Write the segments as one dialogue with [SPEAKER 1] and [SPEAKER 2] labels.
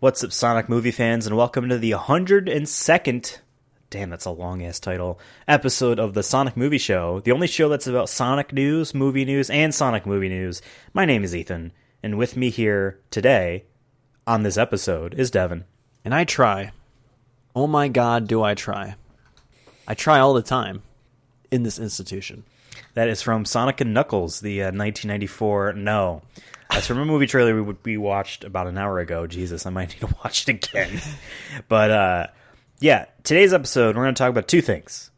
[SPEAKER 1] What's up, Sonic movie fans, and welcome to the 102nd, damn, that's a long-ass title, episode of the Sonic Movie Show, the only show that's about Sonic news, and Sonic movie news. My name is Ethan, and with me here today, on this episode, is Devin.
[SPEAKER 2] And I try. Oh my god, do I try. I try all the time in this institution.
[SPEAKER 1] That is from Sonic and Knuckles, the 1994, no. That's from a movie trailer we watched about an hour ago. Jesus, I might need to watch it again. But, yeah, today's episode, we're going to talk about two things.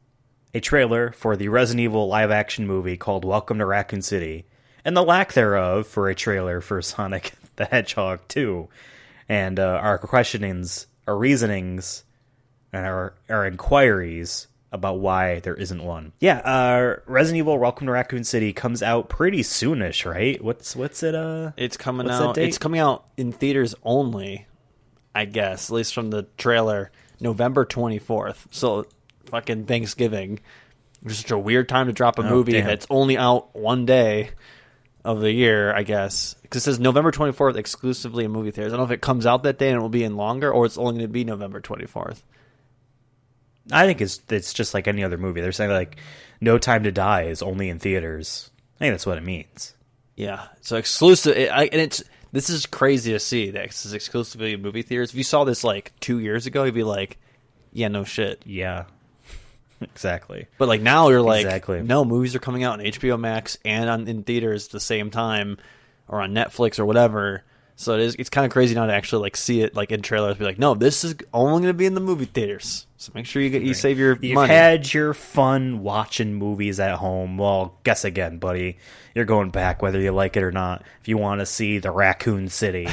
[SPEAKER 1] A trailer for the Resident Evil live-action movie called Welcome to Raccoon City, and the lack thereof for a trailer for Sonic the Hedgehog 2. And our questionings, our reasonings, and our inquiries about why there isn't one. Yeah, Resident Evil Welcome to Raccoon City comes out pretty soonish, right? What's it?
[SPEAKER 2] It's coming out. It's coming out in theaters only, I guess, at least from the trailer, November 24th. So fucking Thanksgiving. It's such a weird time to drop a movie that's only out one day of the year, I guess. Because it says November 24th exclusively in movie theaters. I don't know if it comes out that day and it will be in longer, or it's only going to be November 24th.
[SPEAKER 1] I think it's just like any other movie. They're saying like No Time to Die is only in theaters. I think that's what it means.
[SPEAKER 2] Yeah, so exclusive, this is crazy to see that this is exclusively in movie theaters. If you saw this like 2 years ago, you'd be like, yeah, no shit.
[SPEAKER 1] Yeah, exactly.
[SPEAKER 2] But like now you're like,
[SPEAKER 1] exactly.
[SPEAKER 2] No, movies are coming out on HBO Max and in theaters at the same time, or on Netflix or whatever. So it's kind of crazy now to actually like see it like in trailers. Be like, no, this is only going to be in the movie theaters. So make sure you save your money.
[SPEAKER 1] You've had your fun watching movies at home. Well, guess again, buddy. You're going back whether you like it or not. If you want to see the Raccoon City,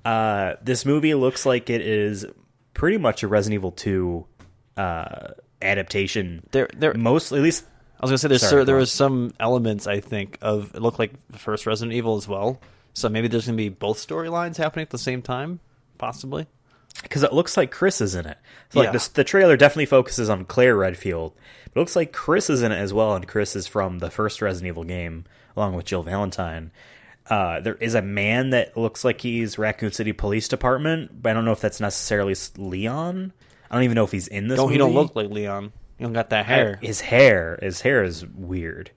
[SPEAKER 1] this movie looks like it is pretty much a Resident Evil 2 adaptation. Mostly, at least.
[SPEAKER 2] I was going to say there was some elements I think of it looked like the first Resident Evil as well. So maybe there's going to be both storylines happening at the same time, possibly.
[SPEAKER 1] Because it looks like Chris is in it. So like the trailer definitely focuses on Claire Redfield. But it looks like Chris is in it as well, and Chris is from the first Resident Evil game, along with Jill Valentine. There is a man that looks like he's Raccoon City Police Department, but I don't know if that's necessarily Leon. I don't even know if he's in this movie.
[SPEAKER 2] He don't look like Leon. He don't got that hair.
[SPEAKER 1] His hair is weird.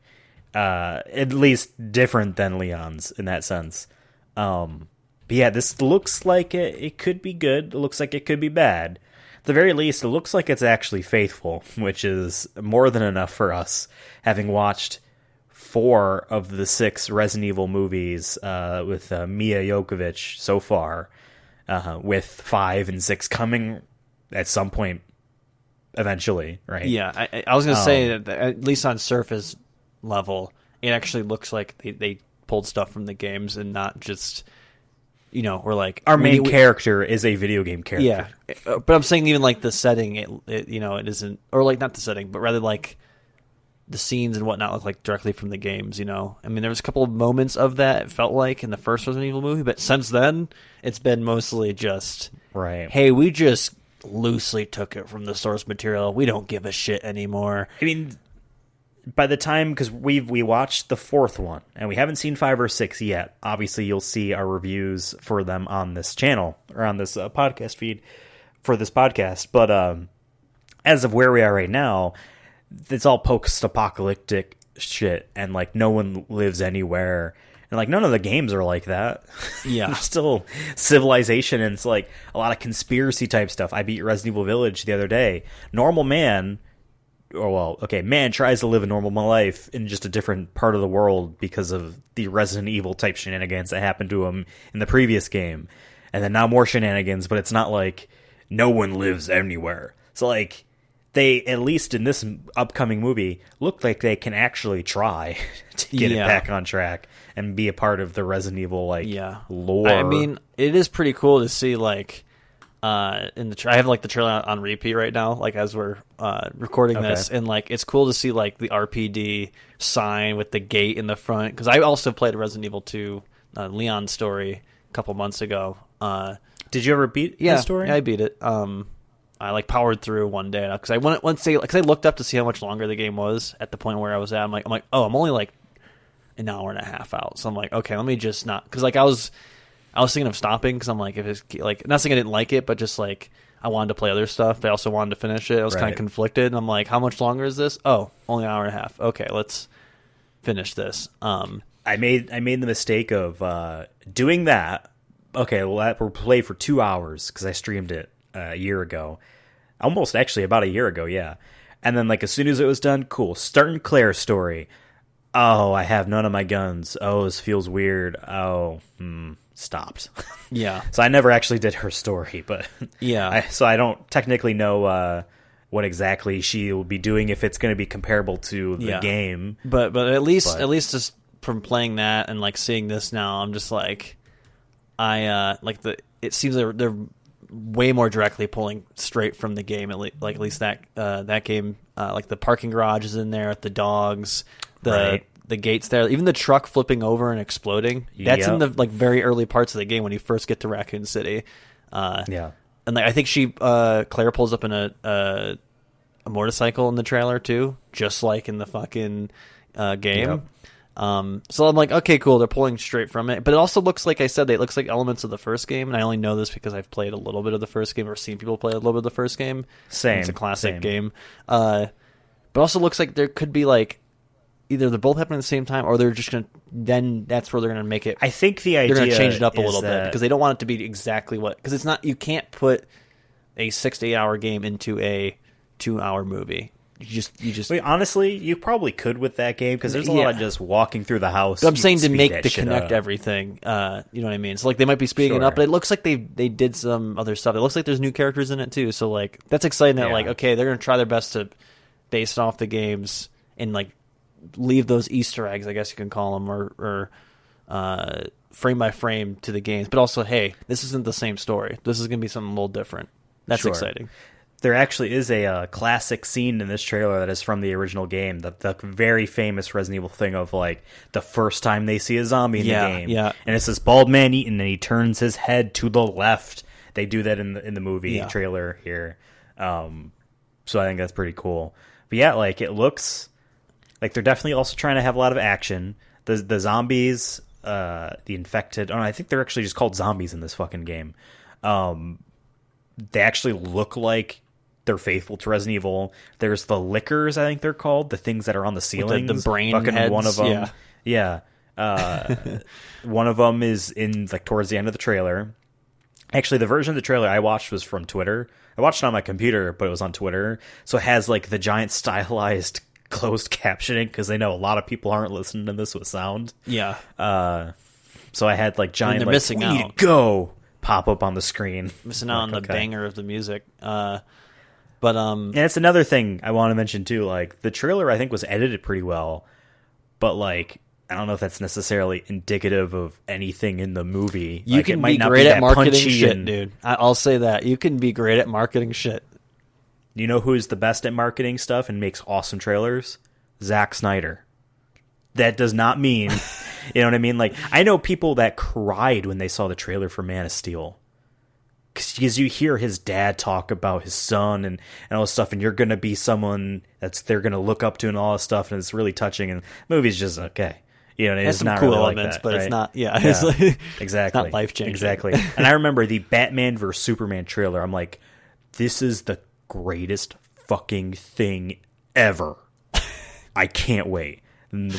[SPEAKER 1] At least different than Leon's in that sense. But yeah, this looks like it could be good. It looks like it could be bad. At the very least, it looks like it's actually faithful, which is more than enough for us, having watched 4 of the 6 Resident Evil movies with Mia Jovovich so far, with 5 and 6 coming at some point eventually, right?
[SPEAKER 2] Yeah, I was going to say that at least on surface level, it actually looks like they pulled stuff from the games and not just, we're like
[SPEAKER 1] our main character is a video game character.
[SPEAKER 2] Yeah, but I'm saying even like the setting, it isn't, or like not the setting, but rather like the scenes and whatnot look like directly from the games. I mean, there was a couple of moments of that. It felt like in the first Resident Evil movie, but since then it's been mostly just
[SPEAKER 1] right.
[SPEAKER 2] Hey, we just loosely took it from the source material. We don't give a shit anymore.
[SPEAKER 1] I mean, by the time, because we watched the 4th one, and we haven't seen 5 or 6 yet. Obviously, you'll see our reviews for them on this channel, or on this podcast feed for this podcast. But as of where we are right now, it's all post-apocalyptic shit, and like no one lives anywhere. And like none of the games are like that.
[SPEAKER 2] Yeah.
[SPEAKER 1] There's still civilization, and it's like a lot of conspiracy type stuff. I beat Resident Evil Village the other day. Normal man... man tries to live a normal life in just a different part of the world because of the Resident Evil type shenanigans that happened to him in the previous game. And then now more shenanigans, but it's not like no one lives anywhere. So like they, at least in this upcoming movie, look like they can actually try to get it back on track and be a part of the Resident Evil lore.
[SPEAKER 2] I mean, it is pretty cool to see like I have like the trailer on repeat right now, like as we're recording this, and like it's cool to see like the RPD sign with the gate in the front, because I also played Resident Evil 2 Leon story a couple months ago.
[SPEAKER 1] Did you ever beat the story?
[SPEAKER 2] Yeah, I beat it. I like powered through one day because I looked up to see how much longer the game was at the point where I was at. I'm like, oh, I'm only like an hour and a half out, so I'm like, okay, let me just not, because like I was I was thinking of stopping because I'm like, if it's like, not saying I didn't like it, but just like I wanted to play other stuff, but I also wanted to finish it. I was kind of conflicted, and I'm like, how much longer is this? Oh, only an hour and a half. Okay, let's finish this.
[SPEAKER 1] I made the mistake of doing that. Okay, well, we'll play for 2 hours because I streamed it a year ago. Almost, actually, about a year ago, yeah. And then, like, as soon as it was done, cool. Starting Claire's story. Oh, I have none of my guns. Oh, this feels weird. Oh, stopped.
[SPEAKER 2] Yeah.
[SPEAKER 1] So I never actually did her story, but
[SPEAKER 2] yeah.
[SPEAKER 1] So I don't technically know what exactly she will be doing if it's going to be comparable to the game.
[SPEAKER 2] But at least just from playing that and like seeing this now, I'm just like, it seems they're way more directly pulling straight from the game. At least that game, like the parking garage is in there, the dogs, the gates there, even the truck flipping over and exploding. That's in the like very early parts of the game when you first get to Raccoon City. And like, I think Claire pulls up in a motorcycle in the trailer too, just like in the fucking game.
[SPEAKER 1] Yep.
[SPEAKER 2] So I'm like, okay, cool. They're pulling straight from it, but it also looks like I said, it looks like elements of the first game, and I only know this because I've played a little bit of the first game or seen people play a little bit of the first game.
[SPEAKER 1] Same,
[SPEAKER 2] it's a classic game. But also looks like there could be like either they're both happening at the same time, or they're just gonna. Then that's where they're gonna make it.
[SPEAKER 1] I think the idea
[SPEAKER 2] they're gonna change it up a little bit because they don't want it to be exactly what, because it's not. You can't put a 6 to 8 hour game into a 2 hour movie. You just.
[SPEAKER 1] Wait, honestly, you probably could with that game because there's a lot of just walking through the house.
[SPEAKER 2] But I'm saying to connect everything. You know what I mean? So like they might be speeding it up, but it looks like they did some other stuff. It looks like there's new characters in it too. So like that's exciting. That like, okay, they're gonna try their best to base it off the games and like leave those Easter eggs, I guess you can call them, or frame by frame to the games. But also, hey, this isn't the same story. This is gonna be something a little different. That's exciting.
[SPEAKER 1] There actually is a classic scene in this trailer that is from the original game. The very famous Resident Evil thing of like the first time they see a zombie in the game.
[SPEAKER 2] Yeah.
[SPEAKER 1] And it's this bald man eating and he turns his head to the left. They do that in the movie trailer here. So I think that's pretty cool. But yeah, like it looks like they're definitely also trying to have a lot of action. The zombies, the infected, I think they're actually just called zombies in this fucking game. They actually look like they're faithful to Resident Evil. There's the lickers, I think they're called, the things that are on the ceilings.
[SPEAKER 2] The brain heads.
[SPEAKER 1] One of them, one of them is in like towards the end of the trailer. Actually, the version of the trailer I watched was from Twitter. I watched it on my computer, but it was on Twitter, so it has like the giant stylized closed captioning because they know a lot of people aren't listening to this with sound.
[SPEAKER 2] Yeah.
[SPEAKER 1] So I had like giant
[SPEAKER 2] they're
[SPEAKER 1] like
[SPEAKER 2] missing
[SPEAKER 1] "We
[SPEAKER 2] out."
[SPEAKER 1] need to go pop up on the screen.
[SPEAKER 2] Missing out on the banger of the music.
[SPEAKER 1] And it's another thing I want to mention too. Like the trailer, I think was edited pretty well, but like I don't know if that's necessarily indicative of anything in the movie.
[SPEAKER 2] You
[SPEAKER 1] like,
[SPEAKER 2] can
[SPEAKER 1] it might
[SPEAKER 2] be
[SPEAKER 1] not
[SPEAKER 2] great
[SPEAKER 1] be
[SPEAKER 2] at
[SPEAKER 1] that
[SPEAKER 2] marketing
[SPEAKER 1] punchy
[SPEAKER 2] shit, dude. I'll say that you can be great at marketing shit.
[SPEAKER 1] You know who's the best at marketing stuff and makes awesome trailers? Zack Snyder. That does not mean, you know what I mean? Like I know people that cried when they saw the trailer for Man of Steel. Because you hear his dad talk about his son and all this stuff, and you're going to be someone they're going to look up to and all this stuff, and it's really touching, and the movie's just okay. You know, it's
[SPEAKER 2] some
[SPEAKER 1] not
[SPEAKER 2] cool
[SPEAKER 1] really
[SPEAKER 2] elements,
[SPEAKER 1] like that,
[SPEAKER 2] but
[SPEAKER 1] right?
[SPEAKER 2] it's not, it's like,
[SPEAKER 1] exactly.
[SPEAKER 2] It's not life-changing.
[SPEAKER 1] Exactly. And I remember the Batman vs. Superman trailer, I'm like, this is the greatest fucking thing ever. I can't wait. And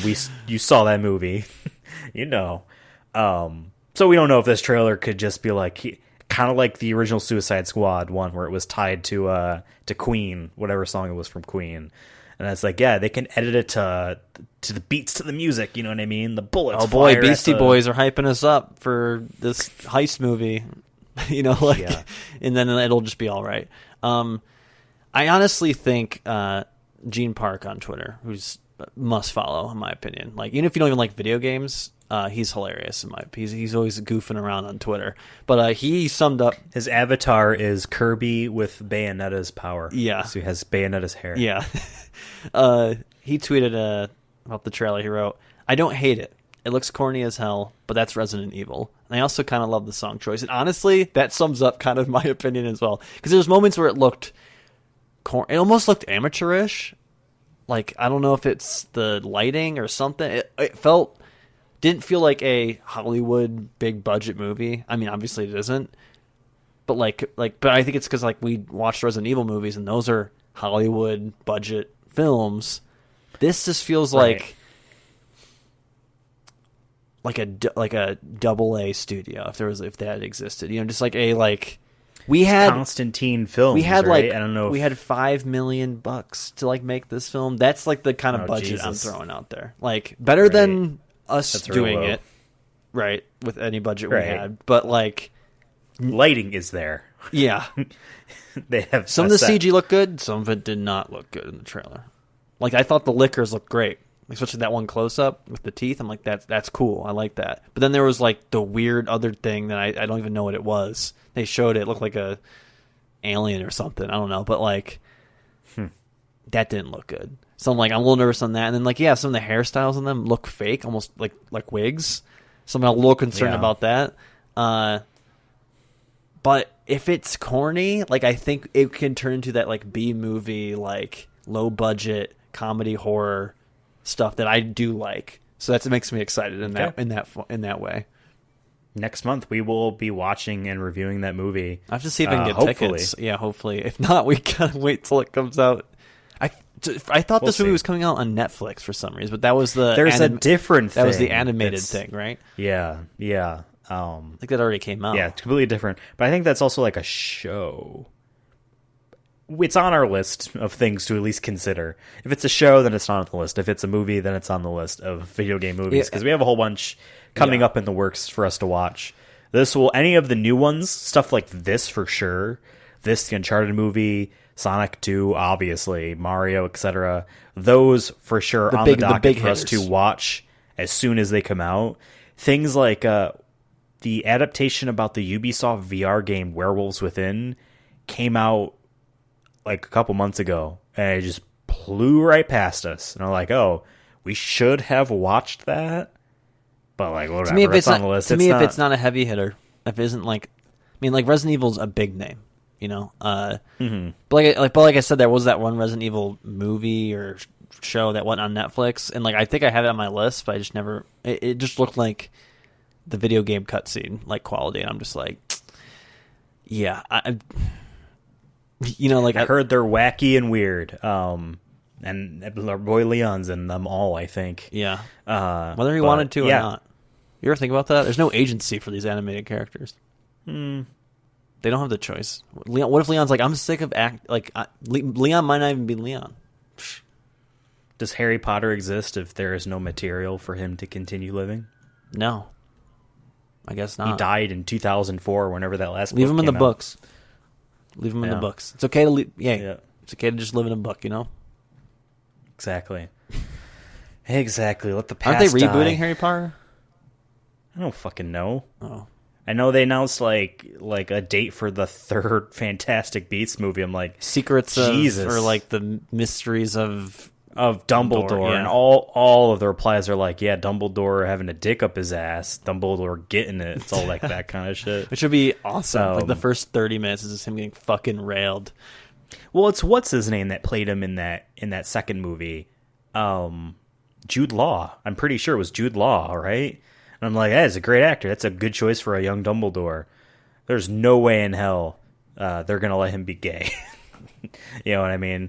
[SPEAKER 1] you saw that movie, you know. So we don't know if this trailer could just be like... kind of like the original Suicide Squad one where it was tied to Queen, whatever song it was from Queen. And it's like, yeah, they can edit it to the beats to the music, you know what I mean? The bullets.
[SPEAKER 2] Oh boy, Beastie Boys are hyping us up for this heist movie. You know, like, and then it'll just be all right. I honestly think Gene Park on Twitter, who's must follow in my opinion. Like, even if you don't even like video games, he's hilarious in my opinion. He's always goofing around on Twitter. But he summed up
[SPEAKER 1] his avatar is Kirby with Bayonetta's power.
[SPEAKER 2] Yeah.
[SPEAKER 1] So he has Bayonetta's hair.
[SPEAKER 2] Yeah. He tweeted about the trailer. He wrote, "I don't hate it. It looks corny as hell, but that's Resident Evil. And I also kind of love the song choice." And honestly, that sums up kind of my opinion as well. Because there's moments where it looked it almost looked amateurish. Like, I don't know if it's the lighting or something. It felt didn't feel like a Hollywood big budget movie. I mean, obviously it isn't, but but I think it's because like we watched Resident Evil movies and those are Hollywood budget films. This just feels like a double A studio if that existed, just like we had
[SPEAKER 1] Constantine Films.
[SPEAKER 2] We had
[SPEAKER 1] right? I don't know.
[SPEAKER 2] We had $5 million to like make this film. That's like the kind of budget
[SPEAKER 1] Jesus.
[SPEAKER 2] I'm throwing out there. Like better than us doing it, right? With any budget we had, but like
[SPEAKER 1] lighting is there.
[SPEAKER 2] Yeah,
[SPEAKER 1] they have
[SPEAKER 2] some of the CG looked good. Some of it did not look good in the trailer. Like I thought the lickers looked great, especially that one close up with the teeth. I'm like, that's cool. I like that. But then there was like the weird other thing that I don't even know what it was. They showed it looked like a alien or something. I don't know, but like that didn't look good. So I'm like, I'm a little nervous on that. And then like, some of the hairstyles on them look fake, almost like wigs. So I'm a little concerned about that. But if it's corny, like I think it can turn into that like B movie, like low budget comedy horror stuff that I do like. So it makes me excited in that way.
[SPEAKER 1] Next month we will be watching and reviewing that movie.
[SPEAKER 2] I have to see if I can get tickets. Yeah, hopefully. If not, we gotta wait till it comes out. I thought this movie was coming out on Netflix for some reason, but that was the
[SPEAKER 1] a different thing.
[SPEAKER 2] That was the animated thing, right?
[SPEAKER 1] Yeah.
[SPEAKER 2] I think that already came out.
[SPEAKER 1] Yeah, it's completely different. But I think that's also like a show. It's on our list of things to at least consider. If it's a show, then it's not on the list. If it's a movie, then it's on the list of video game movies. Because we have a whole bunch coming up in the works for us to watch. Any of the new ones, stuff like this for sure. The Uncharted movie, Sonic 2, obviously, Mario, etc. Those for sure on the docket for us to watch as soon as they come out. Things like the adaptation about the Ubisoft VR game Werewolves Within came out like a couple months ago, and it just blew right past us. And I'm like, oh, we should have watched that. But like, whatever,
[SPEAKER 2] to me, if it's
[SPEAKER 1] on the list.
[SPEAKER 2] To me, if it's not a heavy hitter, if it isn't like, I mean, like Resident Evil's a big name, But like I said, there was that one Resident Evil movie or show that went on Netflix, and like I think I have it on my list, but I just never. It just looked like the video game cutscene like quality, and I'm just like, yeah, I
[SPEAKER 1] heard they're wacky and weird. And our boy Leon's in them all, I think.
[SPEAKER 2] Yeah. Whether he wanted to or not. You ever think about that? There's no agency for these animated characters. They don't have the choice. Leon, what if Leon's like, I'm sick of Leon might not even be Leon.
[SPEAKER 1] Does Harry Potter exist if there is no material for him to continue living?
[SPEAKER 2] No. I guess not.
[SPEAKER 1] He died in 2004, whenever that last book
[SPEAKER 2] Leave him in the
[SPEAKER 1] out.
[SPEAKER 2] books. Leave him in the books. It's okay to it's okay to just live in a book,
[SPEAKER 1] Exactly. Exactly. Let the past
[SPEAKER 2] Aren't they rebooting
[SPEAKER 1] die.
[SPEAKER 2] Harry Potter?
[SPEAKER 1] I don't fucking know.
[SPEAKER 2] Oh.
[SPEAKER 1] I know they announced like a date for the third Fantastic Beasts movie. I'm like,
[SPEAKER 2] Secrets
[SPEAKER 1] Jesus.
[SPEAKER 2] or like the mysteries of
[SPEAKER 1] Dumbledore, and all of the replies are like, yeah, Dumbledore having a dick up his ass, Dumbledore getting it. It's all like that kind of shit.
[SPEAKER 2] Which would be awesome. Like the first 30 minutes is just him getting fucking railed.
[SPEAKER 1] Well, it's what's his name that played him in that second movie, Jude Law. I'm pretty sure it was Jude Law, right? And I'm like, that is a great actor. That's a good choice for a young Dumbledore. There's no way in hell they're gonna let him be gay. You know what I mean?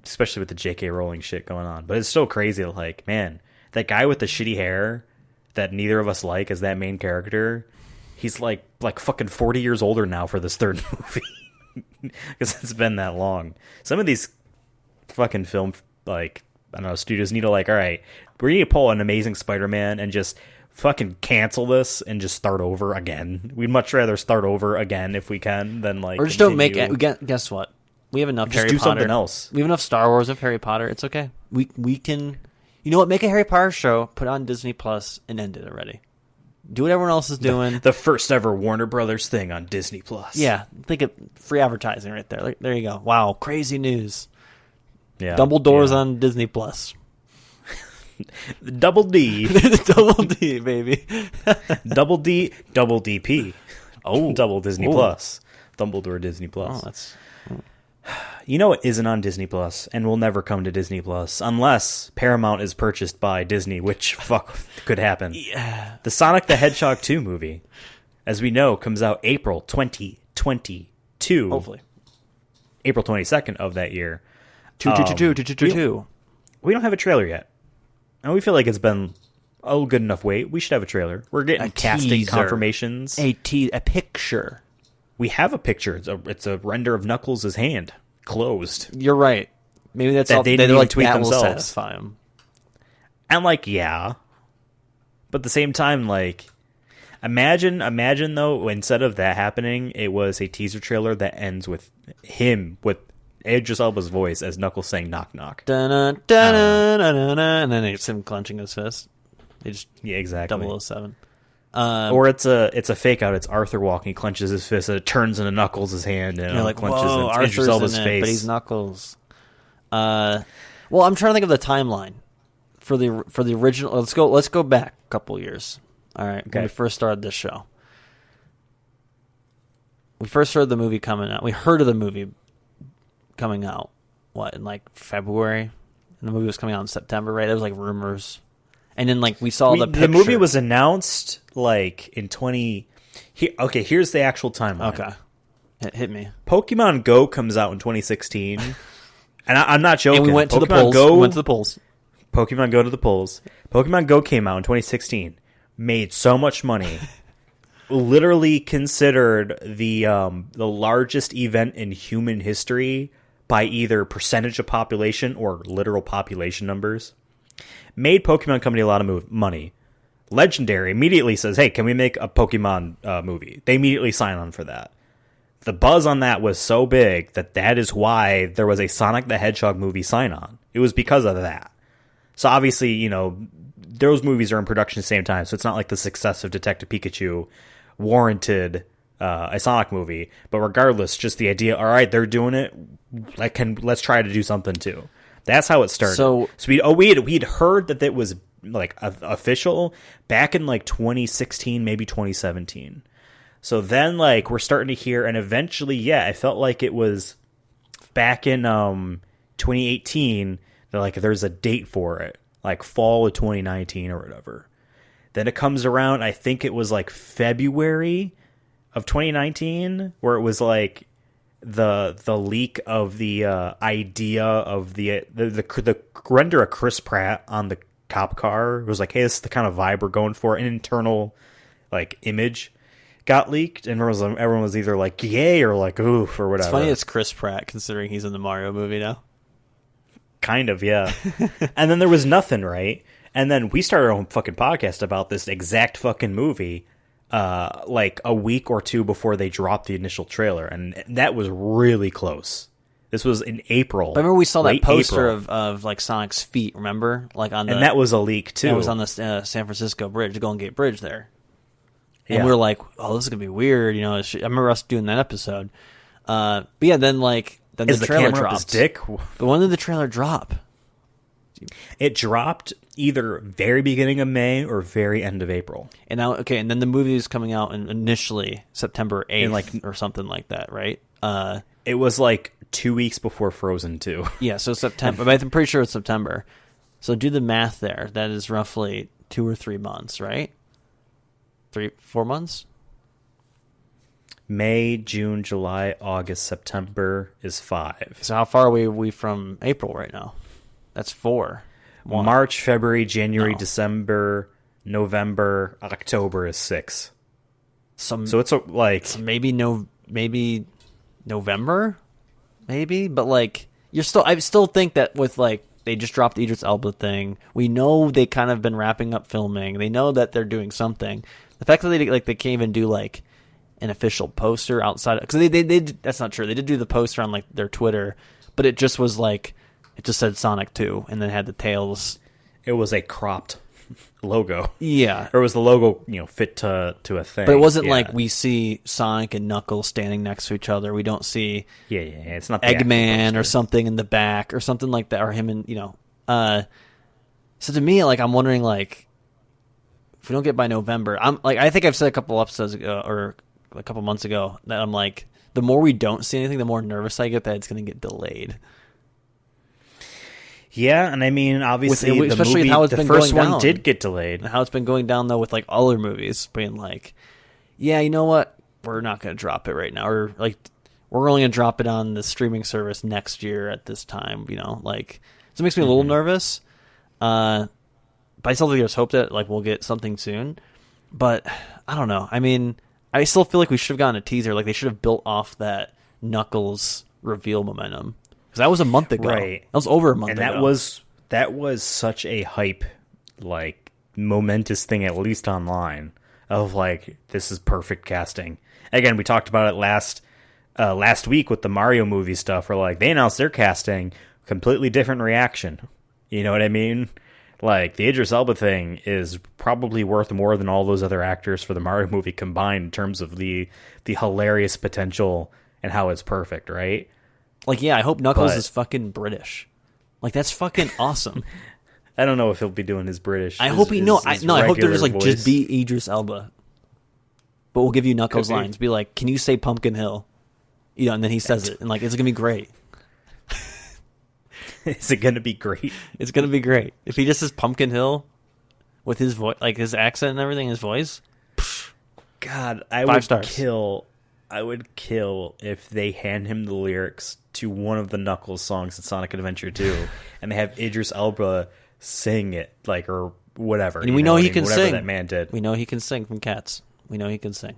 [SPEAKER 1] Especially with the J.K. Rowling shit going on. But it's so crazy. Like, man, that guy with the shitty hair that neither of us like as that main character, he's like fucking 40 years older now for this third movie. Because it's been that long. Some of these fucking film, like, I don't know, studios need to all right, we need to pull an Amazing Spider-Man and just fucking cancel this and just start over again. We'd much rather start over again if we can than like.
[SPEAKER 2] Or just don't make it. Guess what? We have enough
[SPEAKER 1] just
[SPEAKER 2] Harry
[SPEAKER 1] do
[SPEAKER 2] Potter.
[SPEAKER 1] Something else.
[SPEAKER 2] We have enough Star Wars of Harry Potter. It's okay. We can. You know what? Make a Harry Potter show. Put it on Disney Plus and end it already. Do what everyone else is doing.
[SPEAKER 1] The first ever Warner Brothers thing on Disney Plus.
[SPEAKER 2] Yeah, think of free advertising right there. Like, there you go. Wow, crazy news.
[SPEAKER 1] Yeah,
[SPEAKER 2] Dumbledore's on Disney Plus.
[SPEAKER 1] Double D.
[SPEAKER 2] Double D, baby.
[SPEAKER 1] Double D, double DP. Oh, double Disney Plus. Dumbledore Disney Plus.
[SPEAKER 2] Oh, that's.
[SPEAKER 1] You know it isn't on Disney Plus and will never come to Disney Plus unless Paramount is purchased by Disney, which could happen.
[SPEAKER 2] Yeah.
[SPEAKER 1] The Sonic the Hedgehog 2 movie, as we know, comes out April 2022.
[SPEAKER 2] Hopefully.
[SPEAKER 1] April 22nd of that year.
[SPEAKER 2] Two.
[SPEAKER 1] We don't have a trailer yet. And we feel like it's been a good enough wait. We should have a trailer. We're getting casting
[SPEAKER 2] teaser.
[SPEAKER 1] confirmations.
[SPEAKER 2] A picture.
[SPEAKER 1] We have a picture. It's a render of Knuckles' hand. Closed.
[SPEAKER 2] You're right. Maybe that's
[SPEAKER 1] That
[SPEAKER 2] all.
[SPEAKER 1] they
[SPEAKER 2] They're
[SPEAKER 1] didn't
[SPEAKER 2] like,
[SPEAKER 1] tweet
[SPEAKER 2] that will
[SPEAKER 1] themselves.
[SPEAKER 2] satisfy them.
[SPEAKER 1] And yeah. But at the same time, imagine though, instead of that happening, it was a teaser trailer that ends with him with Idris Elba's voice as Knuckles saying knock knock.
[SPEAKER 2] And then it's him clenching his fist. They just
[SPEAKER 1] exactly.
[SPEAKER 2] 007.
[SPEAKER 1] Or it's a fake out. It's Arthur walking, he clenches his fist, and it turns into Knuckles' hand, and
[SPEAKER 2] you're like,
[SPEAKER 1] clenches
[SPEAKER 2] whoa,
[SPEAKER 1] into Idris
[SPEAKER 2] Arthur's
[SPEAKER 1] Elba's
[SPEAKER 2] in it,
[SPEAKER 1] face.
[SPEAKER 2] but he's Knuckles. Well, I'm trying to think of the timeline for the original. Let's go back a couple years. All right,
[SPEAKER 1] Okay.
[SPEAKER 2] when we first started this show, we first heard the movie coming out. We heard of the movie coming out. What, in February? And the movie was coming out in September, right? There was rumors. And then we saw the picture.
[SPEAKER 1] The movie was announced in 20. Okay, here's the actual timeline.
[SPEAKER 2] Okay, hit me.
[SPEAKER 1] Pokemon Go comes out in 2016, and I'm not joking.
[SPEAKER 2] And we went to the
[SPEAKER 1] Pokemon
[SPEAKER 2] polls.
[SPEAKER 1] Go,
[SPEAKER 2] We went to the polls.
[SPEAKER 1] Pokemon Go to the polls. Pokemon Go came out in 2016, made so much money, literally considered the largest event in human history by either percentage of population or literal population numbers. Made Pokemon Company a lot of money. Legendary immediately says, hey, can we make a Pokemon movie? They immediately sign on for that. The buzz on that was so big that is why there was a Sonic the Hedgehog movie sign on. It was because of that. So obviously, those movies are in production at the same time, so it's not like the success of Detective Pikachu warranted a Sonic movie. But regardless, just the idea, all right, they're doing it, let's try to do something too. That's how it started. So we'd heard that it was official back in 2016, maybe 2017. So then we're starting to hear, and eventually, I felt like it was back in 2018 that there's a date for it, fall of 2019 or whatever. Then it comes around, I think it was February of 2019, where it was the leak of the idea of the render of Chris Pratt on the cop car. It was hey, this is the kind of vibe we're going for. An internal image got leaked, and everyone was either yay or oof or whatever.
[SPEAKER 2] It's funny it's Chris Pratt considering he's in the Mario movie now.
[SPEAKER 1] Kind of, yeah. And then there was nothing, right? And then we started our own fucking podcast about this exact fucking movie. A week or two before they dropped the initial trailer, and that was really close. This was in April.
[SPEAKER 2] I remember we saw that poster
[SPEAKER 1] April.
[SPEAKER 2] of Sonic's feet. Remember,
[SPEAKER 1] and that was a leak too.
[SPEAKER 2] It was on the San Francisco Bridge, the Golden Gate Bridge there. And
[SPEAKER 1] Yeah.
[SPEAKER 2] we were like, "Oh, this is gonna be weird," I remember us doing that episode. But yeah, then
[SPEAKER 1] Is
[SPEAKER 2] the
[SPEAKER 1] the
[SPEAKER 2] trailer
[SPEAKER 1] camera up his
[SPEAKER 2] dropped.
[SPEAKER 1] dick?
[SPEAKER 2] But when did the trailer drop?
[SPEAKER 1] It dropped either very beginning of May or very end of April.
[SPEAKER 2] And now, and then the movie is coming out initially September 8th or something like that, right?
[SPEAKER 1] It was 2 weeks before Frozen 2.
[SPEAKER 2] Yeah, so September. But I'm pretty sure it's September. So do the math there. That is roughly 2 or 3 months, right? 4 months?
[SPEAKER 1] May, June, July, August, September is 5.
[SPEAKER 2] So how far are we from April right now? That's 4.
[SPEAKER 1] March, February, January,
[SPEAKER 2] No.
[SPEAKER 1] December, November, October is 6. So it's
[SPEAKER 2] So maybe November, maybe, but I still think that with they just dropped the Idris Elba thing. We know they kind of been wrapping up filming. They know that they're doing something. The fact that they can't even do an official poster outside, because they that's not true. They did do the poster on their Twitter, but it just was it just said Sonic 2 and then had the tails.
[SPEAKER 1] It was a cropped logo.
[SPEAKER 2] Yeah.
[SPEAKER 1] Or was the logo, fit to a thing.
[SPEAKER 2] But it wasn't
[SPEAKER 1] Yeah.
[SPEAKER 2] we see Sonic and Knuckles standing next to each other. We don't see
[SPEAKER 1] Yeah. It's not the actual
[SPEAKER 2] Eggman or
[SPEAKER 1] poster.
[SPEAKER 2] something in the back or something like that, or him and so to me, I'm wondering if we don't get by November, I think I've said a couple episodes ago or a couple months ago that I'm the more we don't see anything, the more nervous I get that it's going to get delayed.
[SPEAKER 1] Yeah, and I mean, obviously,
[SPEAKER 2] especially with how it's been
[SPEAKER 1] first
[SPEAKER 2] going
[SPEAKER 1] one
[SPEAKER 2] down.
[SPEAKER 1] did get delayed.
[SPEAKER 2] And how it's been going down, though, with like other movies being like, yeah, you know what? We're not going to drop it right now. Or like, we're only going to drop it on the streaming service next year at this time, you know? Like, so it makes me a little nervous. But I still think there's hope that like we'll get something soon. But I don't know. I mean, I still feel like we should have gotten a teaser. Like, they should have built off that Knuckles reveal momentum. Because that was a month ago.
[SPEAKER 1] Right.
[SPEAKER 2] That was over a month
[SPEAKER 1] and
[SPEAKER 2] ago.
[SPEAKER 1] that was such a hype, like, momentous thing, at least online, of like, this is perfect casting. Again, we talked about it last week with the Mario movie stuff, where like they announced their casting, completely different reaction. You know what I mean? Like, the Idris Elba thing is probably worth more than all those other actors for the Mario movie combined in terms of the hilarious potential and how it's perfect, right?
[SPEAKER 2] Like, yeah, I hope Knuckles is fucking British. Like, that's fucking awesome.
[SPEAKER 1] I don't know if he'll be doing his British.
[SPEAKER 2] I hope he I hope they're just like,
[SPEAKER 1] voice.
[SPEAKER 2] just be Idris Elba. But we'll give you Knuckles lines. Be like, can you say Pumpkin Hill? You know, and then he says it, and like, it's gonna be great.
[SPEAKER 1] Is it gonna be great?
[SPEAKER 2] It's gonna be great if he just says Pumpkin Hill with his voice, like his accent and everything, his voice.
[SPEAKER 1] God, I
[SPEAKER 2] 5
[SPEAKER 1] would
[SPEAKER 2] stars.
[SPEAKER 1] kill. I would kill if they hand him the lyrics to one of the Knuckles songs in Sonic Adventure 2, and they have Idris Elba sing it, like, or whatever.
[SPEAKER 2] And we know he can
[SPEAKER 1] whatever
[SPEAKER 2] sing.
[SPEAKER 1] That man did.
[SPEAKER 2] We know he can sing from Cats. We know he can sing.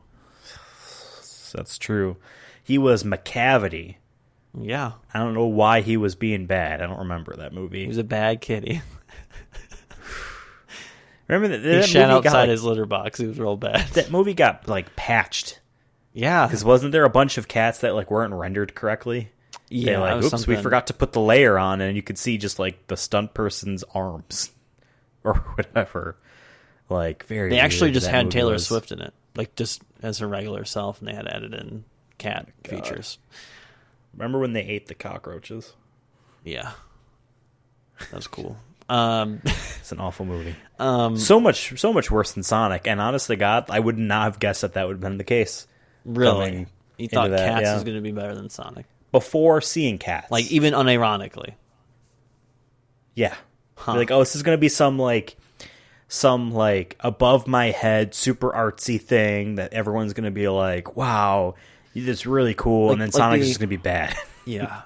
[SPEAKER 1] That's true. He was McCavity.
[SPEAKER 2] Yeah,
[SPEAKER 1] I don't know why he was being bad. I don't remember that movie.
[SPEAKER 2] he was a bad kitty.
[SPEAKER 1] Remember that
[SPEAKER 2] He
[SPEAKER 1] that
[SPEAKER 2] shat
[SPEAKER 1] movie got,
[SPEAKER 2] outside
[SPEAKER 1] like,
[SPEAKER 2] his litter box. He was real bad.
[SPEAKER 1] that movie got like patched.
[SPEAKER 2] Yeah,
[SPEAKER 1] Because wasn't there a bunch of cats that like weren't rendered correctly?
[SPEAKER 2] yeah.
[SPEAKER 1] They're like,
[SPEAKER 2] that was
[SPEAKER 1] oops, we
[SPEAKER 2] something.
[SPEAKER 1] forgot to put the layer on, and you could see just like the stunt person's arms or whatever. Like, very.
[SPEAKER 2] They actually
[SPEAKER 1] weird
[SPEAKER 2] just
[SPEAKER 1] that
[SPEAKER 2] had
[SPEAKER 1] movie
[SPEAKER 2] Taylor
[SPEAKER 1] was.
[SPEAKER 2] Swift in it, like just as her regular self, and they had added in cat features.
[SPEAKER 1] Remember when they ate the cockroaches?
[SPEAKER 2] Yeah, that was cool.
[SPEAKER 1] It's an awful movie.
[SPEAKER 2] Um,
[SPEAKER 1] So much worse than Sonic. And honest to God, I would not have guessed that would have been the case.
[SPEAKER 2] really,
[SPEAKER 1] Coming
[SPEAKER 2] you thought
[SPEAKER 1] into that,
[SPEAKER 2] Cats
[SPEAKER 1] yeah.
[SPEAKER 2] was going to be better than Sonic,
[SPEAKER 1] Before seeing Cats,
[SPEAKER 2] like even unironically.
[SPEAKER 1] yeah,
[SPEAKER 2] Huh.
[SPEAKER 1] like, oh, this is gonna be some above my head, super artsy thing that everyone's gonna be like, wow, it's really cool, and then Sonic's just gonna be bad.
[SPEAKER 2] Yeah,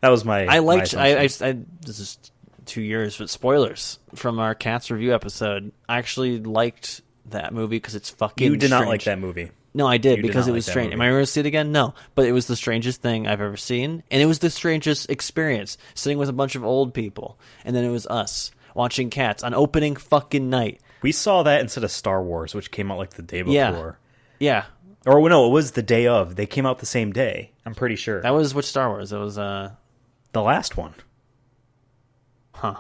[SPEAKER 1] That was my.
[SPEAKER 2] I liked.
[SPEAKER 1] my assumption.
[SPEAKER 2] I this is 2 years, but spoilers from our Cats review episode. I actually liked that movie because it's fucking.
[SPEAKER 1] You did not
[SPEAKER 2] strange.
[SPEAKER 1] like that movie.
[SPEAKER 2] No, I did
[SPEAKER 1] You did
[SPEAKER 2] because
[SPEAKER 1] not
[SPEAKER 2] it
[SPEAKER 1] like
[SPEAKER 2] was
[SPEAKER 1] that
[SPEAKER 2] strange.
[SPEAKER 1] movie.
[SPEAKER 2] Am I ever going to see it again? No, but it was the strangest thing I've ever seen, and it was the strangest experience sitting with a bunch of old people, and then it was us watching Cats on opening fucking night.
[SPEAKER 1] We saw that instead of Star Wars, which came out like the day
[SPEAKER 2] Yeah.
[SPEAKER 1] before.
[SPEAKER 2] Yeah,
[SPEAKER 1] Or no, it was the day of. They came out the same day. I'm pretty sure.
[SPEAKER 2] that was which Star Wars? It was
[SPEAKER 1] The last one,
[SPEAKER 2] huh?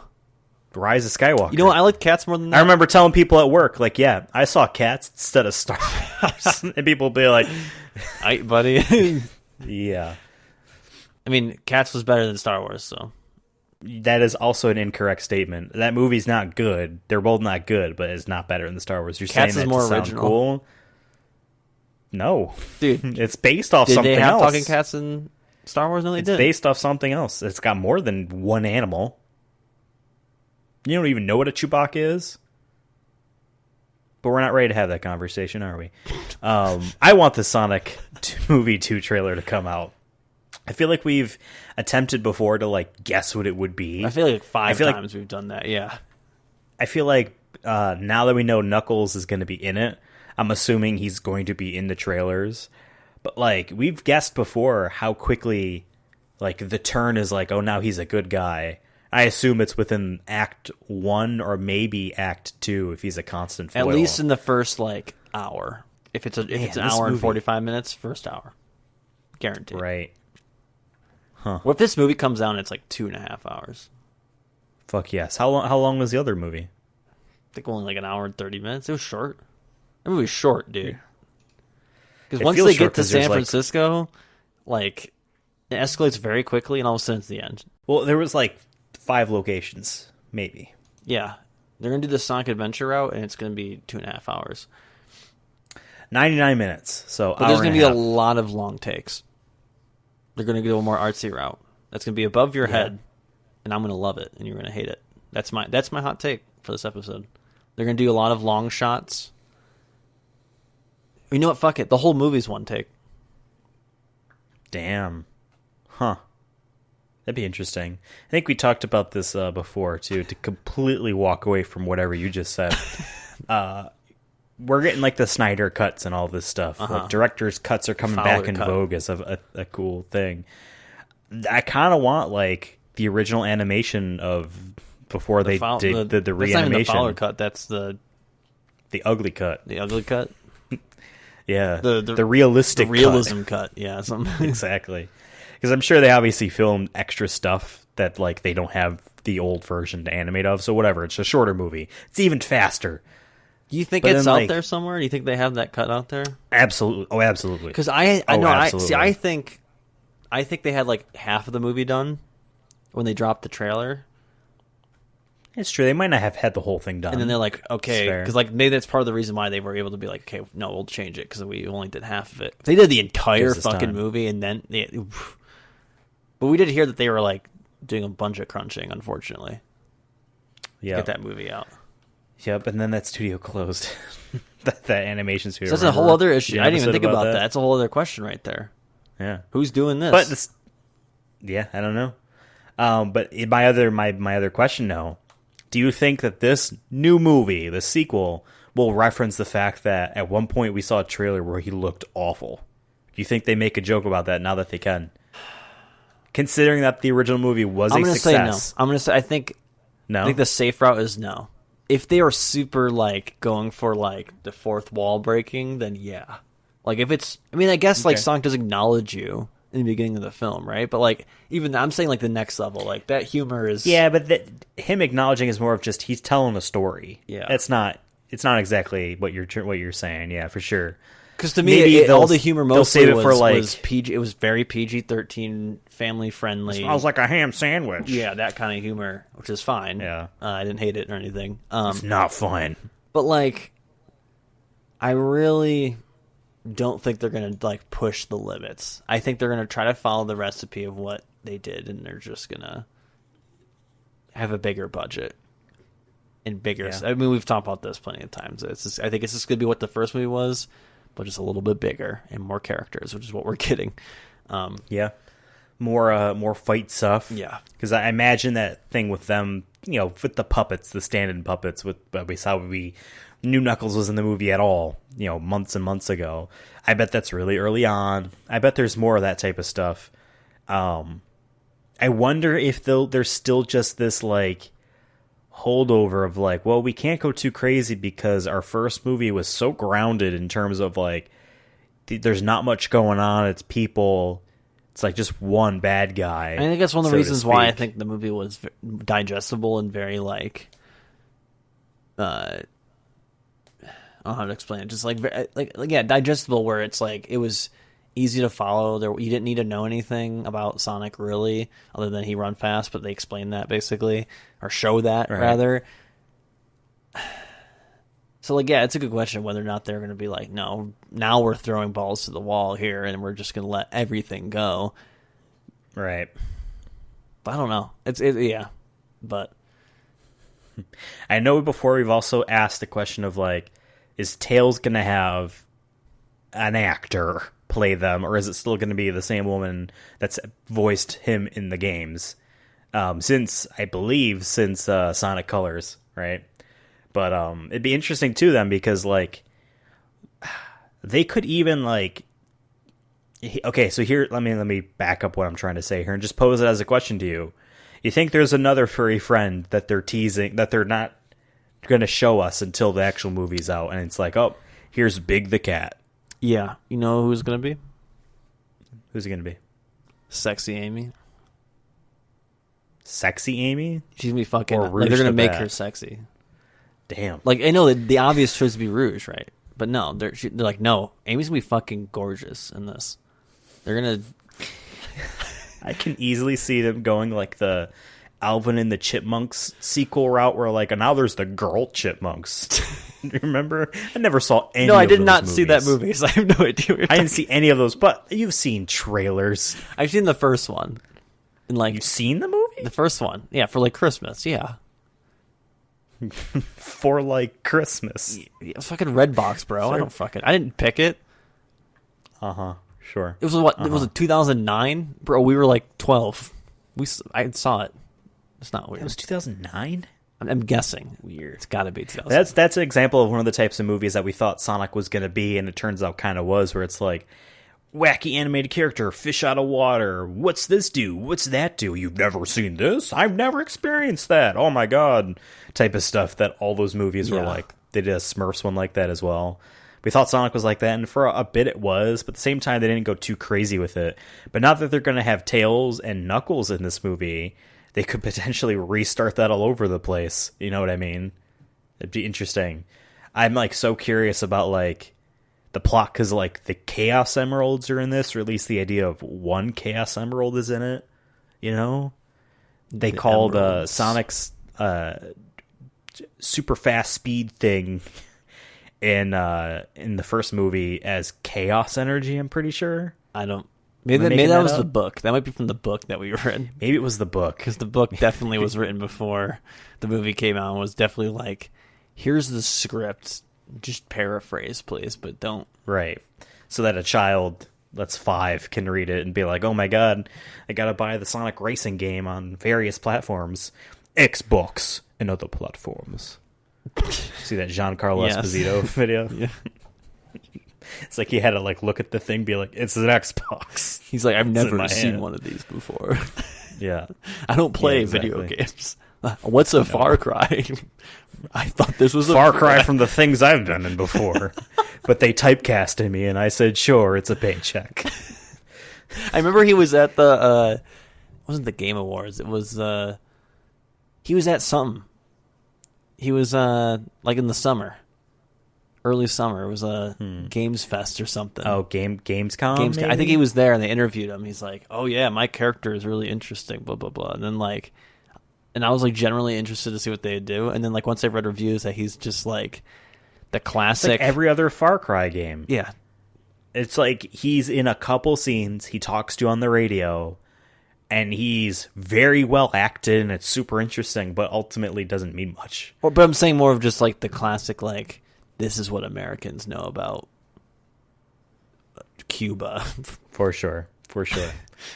[SPEAKER 1] Rise of Skywalker.
[SPEAKER 2] You know what? I liked Cats more than that.
[SPEAKER 1] I remember telling people at work, like, yeah, I saw Cats instead of Star Wars. And people would be like,
[SPEAKER 2] Aight, buddy.
[SPEAKER 1] yeah.
[SPEAKER 2] I mean, Cats was better than Star Wars, so
[SPEAKER 1] That is also an incorrect statement. That movie's not good. They're both not good, but it's not better than the Star Wars. You're
[SPEAKER 2] Cats
[SPEAKER 1] saying
[SPEAKER 2] is
[SPEAKER 1] that
[SPEAKER 2] more
[SPEAKER 1] to sound
[SPEAKER 2] original.
[SPEAKER 1] cool? No.
[SPEAKER 2] dude,
[SPEAKER 1] It's based off
[SPEAKER 2] did
[SPEAKER 1] something
[SPEAKER 2] they have
[SPEAKER 1] else.
[SPEAKER 2] talking cats in Star Wars? No, they
[SPEAKER 1] It's
[SPEAKER 2] didn't.
[SPEAKER 1] based off something else. It's got more than one animal. You don't even know what a Chewbacca is? But we're not ready to have that conversation, are we? I want the Sonic movie 2 trailer to come out. I feel like we've attempted before to like guess what it would be.
[SPEAKER 2] I feel like five
[SPEAKER 1] feel like-
[SPEAKER 2] times we've done that. Yeah,
[SPEAKER 1] I feel like now that we know Knuckles is going to be in it, I'm assuming he's going to be in the trailers. But like we've guessed before how quickly like the turn is like, oh, now he's a good guy. I assume it's within Act 1 or maybe Act 2 if he's a constant foil.
[SPEAKER 2] at least in the first like hour. If it's an
[SPEAKER 1] this
[SPEAKER 2] hour and
[SPEAKER 1] movie-
[SPEAKER 2] 45 minutes, first hour, guaranteed.
[SPEAKER 1] Right.
[SPEAKER 2] What if this movie comes out and it's like 2.5 hours?
[SPEAKER 1] Fuck yes. How long was the other movie?
[SPEAKER 2] I think only like an hour and 30 minutes. It was short. That movie was short, dude. Because
[SPEAKER 1] It
[SPEAKER 2] once
[SPEAKER 1] feels
[SPEAKER 2] they
[SPEAKER 1] short
[SPEAKER 2] get to
[SPEAKER 1] 'cause there's,
[SPEAKER 2] San
[SPEAKER 1] like-
[SPEAKER 2] Francisco, like it escalates very quickly, and all of a sudden it's the end.
[SPEAKER 1] Well, there was like 5 locations, maybe.
[SPEAKER 2] Yeah, they're gonna do the Sonic Adventure route, and it's gonna be 2.5 hours.
[SPEAKER 1] 99 minutes. So
[SPEAKER 2] But there's going to be a lot of long takes. They're going to go a more artsy route. That's going to be above your head, and I'm going to love it, and you're going to hate it. That's my hot take for this episode. They're going to do a lot of long shots. You know what? Fuck it. The whole movie's one take.
[SPEAKER 1] Damn. Huh. That'd be interesting. I think we talked about this before, too, to completely walk away from whatever you just said. We're getting, like, the Snyder cuts and all this stuff. Like, director's cuts are coming back in vogue as a cool thing. I kind of want, like, the original animation of before they did the reanimation. That's not even the Fowler cut.
[SPEAKER 2] That's the
[SPEAKER 1] ugly cut.
[SPEAKER 2] The ugly cut?
[SPEAKER 1] Yeah. The realistic
[SPEAKER 2] realism cut. Yeah. Something.
[SPEAKER 1] Exactly. Because I'm sure they obviously filmed extra stuff that, like, they don't have the old version to animate of. So whatever. It's a shorter movie. It's even faster.
[SPEAKER 2] Do you think it's out there somewhere? Do you think they have that cut out there?
[SPEAKER 1] Absolutely. Oh, absolutely.
[SPEAKER 2] Because I think they had like half of the movie done when they dropped the trailer.
[SPEAKER 1] It's true. They might not have had the whole thing done.
[SPEAKER 2] And then they're like, okay, because like maybe that's part of the reason why they were able to be like, okay, no, we'll change it because we only did half of it. If they did the entire fucking movie and then, but we did hear that they were like doing a bunch of crunching, unfortunately. Yeah, get that movie out.
[SPEAKER 1] Yep, and then that studio closed. that animation studio.
[SPEAKER 2] So that's a whole other issue. I didn't even think about that. That's a whole other question right there.
[SPEAKER 1] Yeah,
[SPEAKER 2] who's doing this?
[SPEAKER 1] But yeah, I don't know. But my other question now. Do you think that this new movie, the sequel, will reference the fact that at one point we saw a trailer where he looked awful? Do you think they make a joke about that now that they can? Considering that the original movie was a success.
[SPEAKER 2] Say no. I'm going to say I think the safe route is no. If they are super like going for like the fourth wall breaking, then yeah. Like if it's, I mean, I guess like Sonic does acknowledge you in the beginning of the film, right? But like even I'm saying like the next level, like that humor is
[SPEAKER 1] but him acknowledging is more of just he's telling a story.
[SPEAKER 2] Yeah,
[SPEAKER 1] it's not exactly what you're saying. Yeah, for sure.
[SPEAKER 2] Because to me, all the humor mostly was PG. It was very PG-13, family friendly. It
[SPEAKER 1] smells like a ham sandwich.
[SPEAKER 2] Yeah, that kind of humor, which is fine.
[SPEAKER 1] Yeah,
[SPEAKER 2] I didn't hate it or anything.
[SPEAKER 1] It's not fun.
[SPEAKER 2] But like, I really don't think they're going to like push the limits. I think they're going to try to follow the recipe of what they did, and they're just going to have a bigger budget and bigger. Yeah. I mean, we've talked about this plenty of times. I think it's just going to be what the first movie was, but just a little bit bigger and more characters, which is what we're getting.
[SPEAKER 1] More fight stuff.
[SPEAKER 2] Yeah,
[SPEAKER 1] because I imagine that thing with them, with the puppets, the stand-in puppets. With we saw we knew Knuckles was in the movie at all, months and months ago. I bet that's really early on. I bet there's more of that type of stuff. I wonder if there's still just this like holdover of like, well, we can't go too crazy because our first movie was so grounded in terms of like there's not much going on. It's people. It's like just one bad guy.
[SPEAKER 2] I think that's one of the reasons why I think the movie was digestible and very like I don't know how to explain it. Just like digestible, where it's like it was easy to follow. You didn't need to know anything about Sonic really, other than he run fast. But they explain that basically, or show that rather. So like, yeah, it's a good question whether or not they're going to be like, no, now we're throwing balls to the wall here, and we're just going to let everything go.
[SPEAKER 1] Right.
[SPEAKER 2] But I don't know. But
[SPEAKER 1] I know before we've also asked the question of like, is Tails going to have an actor play them, or is it still going to be the same woman that's voiced him in the games? Since Sonic Colors, right? But it'd be interesting too then, because like they could even like, okay, so here let me back up what I'm trying to say here and just pose it as a question to you. You think there's another furry friend that they're teasing, that they're not going to show us until the actual movie's out, and it's like, oh, here's Big the cat.
[SPEAKER 2] Yeah, you know who's going to be?
[SPEAKER 1] Who's it going to be?
[SPEAKER 2] Sexy Amy.
[SPEAKER 1] Sexy Amy?
[SPEAKER 2] She's going to be fucking, like, they're going to make her sexy.
[SPEAKER 1] Damn.
[SPEAKER 2] Like, I know the obvious choice would be Rouge, right? But no, they're like, no, Amy's going to be fucking gorgeous in this. They're going to...
[SPEAKER 1] I can easily see them going like the Alvin and the Chipmunks sequel route, where like, now there's the girl chipmunks. Remember? I never saw any.
[SPEAKER 2] No, I did
[SPEAKER 1] those
[SPEAKER 2] not
[SPEAKER 1] movies.
[SPEAKER 2] see that movie, so I have no idea. What
[SPEAKER 1] I didn't see any of those, but you've seen trailers.
[SPEAKER 2] I've seen the first one. And like
[SPEAKER 1] You've seen the movie?
[SPEAKER 2] the first one, yeah, for like Christmas, yeah.
[SPEAKER 1] For like Christmas.
[SPEAKER 2] Yeah, fucking Redbox, bro. I didn't pick it.
[SPEAKER 1] Sure.
[SPEAKER 2] It was what? It was it 2009, bro. We were like 12. I saw it. It's not weird.
[SPEAKER 1] It was 2009.
[SPEAKER 2] I'm guessing.
[SPEAKER 1] Weird.
[SPEAKER 2] It's got to be 2000.
[SPEAKER 1] That's an example of one of the types of movies that we thought Sonic was going to be, and it turns out kind of was, where it's like wacky animated character, fish out of water. What's this do? What's that do? You've never seen this? I've never experienced that. Oh my god, type of stuff that all those movies were like. They did a Smurfs one like that as well. We thought Sonic was like that, and for a bit it was, but at the same time they didn't go too crazy with it. But now that they're going to have Tails and Knuckles in this movie, they could potentially restart that all over the place. You know what I mean? It'd be interesting. I'm like so curious about like the plot, because like the Chaos Emeralds are in this, or at least the idea of one Chaos Emerald is in it. You know, they called Sonic's super fast speed thing in the first movie as Chaos Energy. I'm pretty sure.
[SPEAKER 2] I don't. Maybe that was the book. That might be from the book that we read.
[SPEAKER 1] Maybe it was the book,
[SPEAKER 2] because the book definitely was written before the movie came out. And was definitely like, here's the script. Just paraphrase, please, but don't.
[SPEAKER 1] Right. So that a child that's 5 can read it and be like, oh my god, I gotta buy the Sonic racing game on various platforms. Xbox and other platforms. See that Giancarlo Esposito video?
[SPEAKER 2] Yeah.
[SPEAKER 1] It's like he had to like look at the thing, be like, it's an Xbox.
[SPEAKER 2] He's like, I've never seen one of these before.
[SPEAKER 1] Yeah.
[SPEAKER 2] I don't play video games. What's a Far Cry? I thought this was
[SPEAKER 1] Far Cry from the things I've done in before. But they typecasted me, and I said, sure, it's a paycheck.
[SPEAKER 2] I remember he was at the, it wasn't the Game Awards. It was, he was at something. He was, like in the summer. Early summer. It was a Games Fest or something.
[SPEAKER 1] Oh, Gamescom?
[SPEAKER 2] I think he was there, and they interviewed him. He's like, oh yeah, my character is really interesting, blah, blah, blah. And then like, and I was like generally interested to see what they'd do. And then like once I read reviews that he's just like the classic.
[SPEAKER 1] It's like every other Far Cry game.
[SPEAKER 2] Yeah.
[SPEAKER 1] It's like he's in a couple scenes, he talks to you on the radio, and he's very well acted, and it's super interesting, but ultimately doesn't mean much.
[SPEAKER 2] Well, but I'm saying more of just like the classic, like, this is what Americans know about Cuba.
[SPEAKER 1] For sure.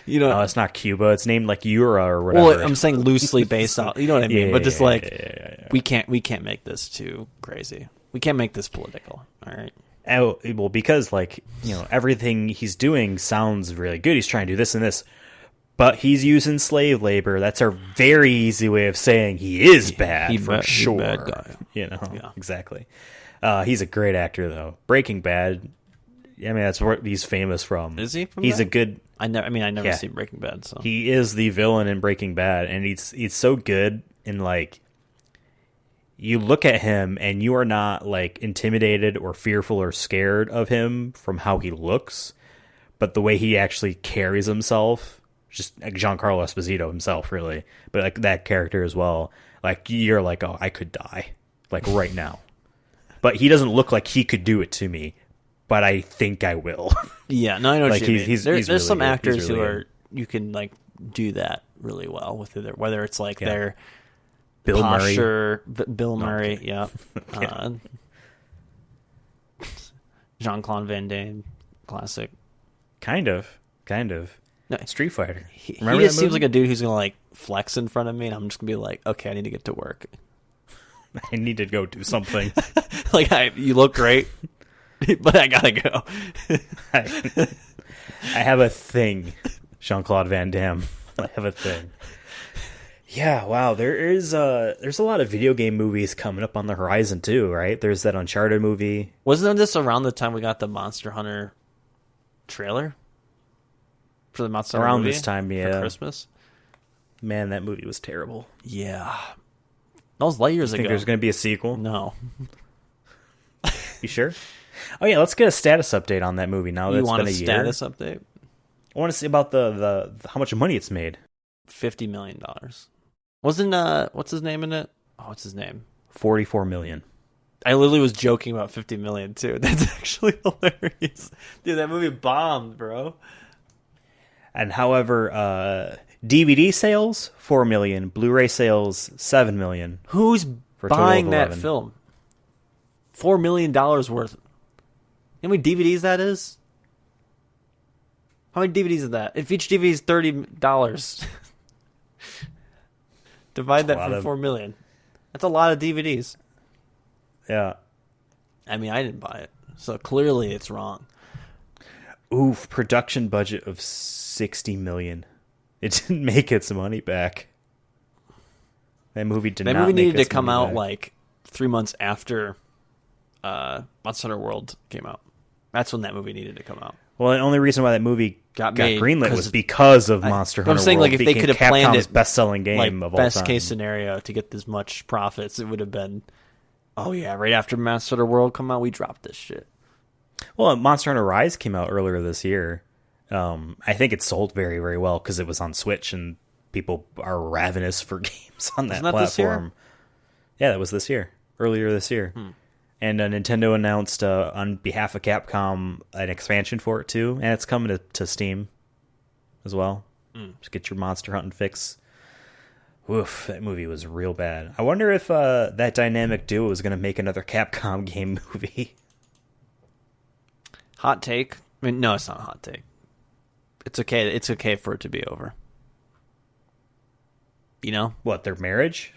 [SPEAKER 2] You know,
[SPEAKER 1] no, it's not Cuba. It's named like Eura or whatever.
[SPEAKER 2] Well, I'm saying loosely based on, you know what I mean?
[SPEAKER 1] Yeah,
[SPEAKER 2] but just like,
[SPEAKER 1] yeah.
[SPEAKER 2] we can't make this too crazy. We can't make this political. All right.
[SPEAKER 1] Oh, well, because like, you know, everything he's doing sounds really good. He's trying to do this and this, but he's using slave labor. That's a very easy way of saying he is bad for sure.
[SPEAKER 2] He's a bad guy.
[SPEAKER 1] You know, exactly. He's a great actor though. Breaking Bad. I mean, that's what he's famous from.
[SPEAKER 2] Is he?
[SPEAKER 1] He's a good.
[SPEAKER 2] I never seen Breaking Bad. So
[SPEAKER 1] he is the villain in Breaking Bad, and he's so good in like. You look at him, and you are not like intimidated or fearful or scared of him from how he looks, but the way he actually carries himself, just like Giancarlo Esposito himself, really, but like that character as well. Like you're like, oh, I could die, like right now, but he doesn't look like he could do it to me. But I think I will.
[SPEAKER 2] Yeah, no, I know
[SPEAKER 1] like
[SPEAKER 2] what you mean.
[SPEAKER 1] He's
[SPEAKER 2] there's
[SPEAKER 1] really
[SPEAKER 2] some
[SPEAKER 1] good.
[SPEAKER 2] actors
[SPEAKER 1] really
[SPEAKER 2] who are
[SPEAKER 1] good.
[SPEAKER 2] you can like do that really well with it, whether it's like their
[SPEAKER 1] Bill
[SPEAKER 2] posture,
[SPEAKER 1] Murray.
[SPEAKER 2] Bill Murray,
[SPEAKER 1] okay.
[SPEAKER 2] yeah. Jean-Claude Van Damme, classic.
[SPEAKER 1] Kind of.
[SPEAKER 2] No,
[SPEAKER 1] Street Fighter.
[SPEAKER 2] He
[SPEAKER 1] Remember
[SPEAKER 2] just
[SPEAKER 1] that
[SPEAKER 2] seems
[SPEAKER 1] movie?
[SPEAKER 2] like a dude who's gonna like flex in front of me, and I'm just gonna be like, okay, I need to get to work.
[SPEAKER 1] I need to go do something.
[SPEAKER 2] Like, you look great, but I gotta go.
[SPEAKER 1] I have a thing, Jean-Claude Van Damme. I have a thing. Yeah, wow. There's a lot of video game movies coming up on the horizon too, right? There's that Uncharted movie.
[SPEAKER 2] Wasn't this around the time we got the Monster Hunter trailer for the Monster Hunter
[SPEAKER 1] Around
[SPEAKER 2] movie
[SPEAKER 1] this time, yeah.
[SPEAKER 2] for Christmas?
[SPEAKER 1] Man, that movie was terrible.
[SPEAKER 2] Yeah, that was light years
[SPEAKER 1] Think
[SPEAKER 2] ago.
[SPEAKER 1] there's going to be a sequel?
[SPEAKER 2] No,
[SPEAKER 1] You sure? Oh yeah, let's get a status update on that movie now.
[SPEAKER 2] you
[SPEAKER 1] That's
[SPEAKER 2] want
[SPEAKER 1] been
[SPEAKER 2] a
[SPEAKER 1] a year.
[SPEAKER 2] status update?
[SPEAKER 1] I want to see about the how much money it's made.
[SPEAKER 2] $50 million. Wasn't what's his name in it? Oh, what's his name?
[SPEAKER 1] 44 million.
[SPEAKER 2] I literally was joking about 50 million too. That's actually hilarious. Dude, that movie bombed, bro.
[SPEAKER 1] And however, DVD sales 4 million, Blu-ray sales 7 million.
[SPEAKER 2] Who's
[SPEAKER 1] for a total
[SPEAKER 2] buying
[SPEAKER 1] of
[SPEAKER 2] that
[SPEAKER 1] 11.
[SPEAKER 2] film? $4 million worth. You know how many DVDs that is? How many DVDs is that? If each DVD is $30, divide that for 4 million. That's a lot of DVDs.
[SPEAKER 1] Yeah.
[SPEAKER 2] I mean, I didn't buy it, so clearly it's wrong.
[SPEAKER 1] Oof, production budget of 60 million. It didn't make its money back. That movie did not.
[SPEAKER 2] That movie
[SPEAKER 1] make
[SPEAKER 2] needed
[SPEAKER 1] its
[SPEAKER 2] to come
[SPEAKER 1] money
[SPEAKER 2] out
[SPEAKER 1] back.
[SPEAKER 2] like 3 months after Monster Hunter World came out. That's when that movie needed to come out.
[SPEAKER 1] Well, the only reason why that movie got
[SPEAKER 2] made
[SPEAKER 1] greenlit was because of Monster Hunter
[SPEAKER 2] I'm saying,
[SPEAKER 1] World.
[SPEAKER 2] like, if they could have planned
[SPEAKER 1] Capcom's
[SPEAKER 2] it,
[SPEAKER 1] best-selling game
[SPEAKER 2] like,
[SPEAKER 1] of all
[SPEAKER 2] best
[SPEAKER 1] time.
[SPEAKER 2] case scenario to get this much profits, it would have been, oh yeah, right after Monster Hunter World come out, we dropped this shit.
[SPEAKER 1] Well, Monster Hunter Rise came out earlier this year. I think it sold very, very well because it was on Switch and people are ravenous for games on that
[SPEAKER 2] Wasn't that this year?
[SPEAKER 1] platform. Yeah, that was this year. Earlier this year. And Nintendo announced on behalf of Capcom an expansion for it too, and it's coming to Steam as well. Just get your monster hunting fix. Woof, that movie was real bad. I wonder if that dynamic duo is going to make another Capcom game movie.
[SPEAKER 2] Hot take. I mean, no, it's not a hot take. It's okay. It's okay for it to be over. You know?
[SPEAKER 1] What, their marriage?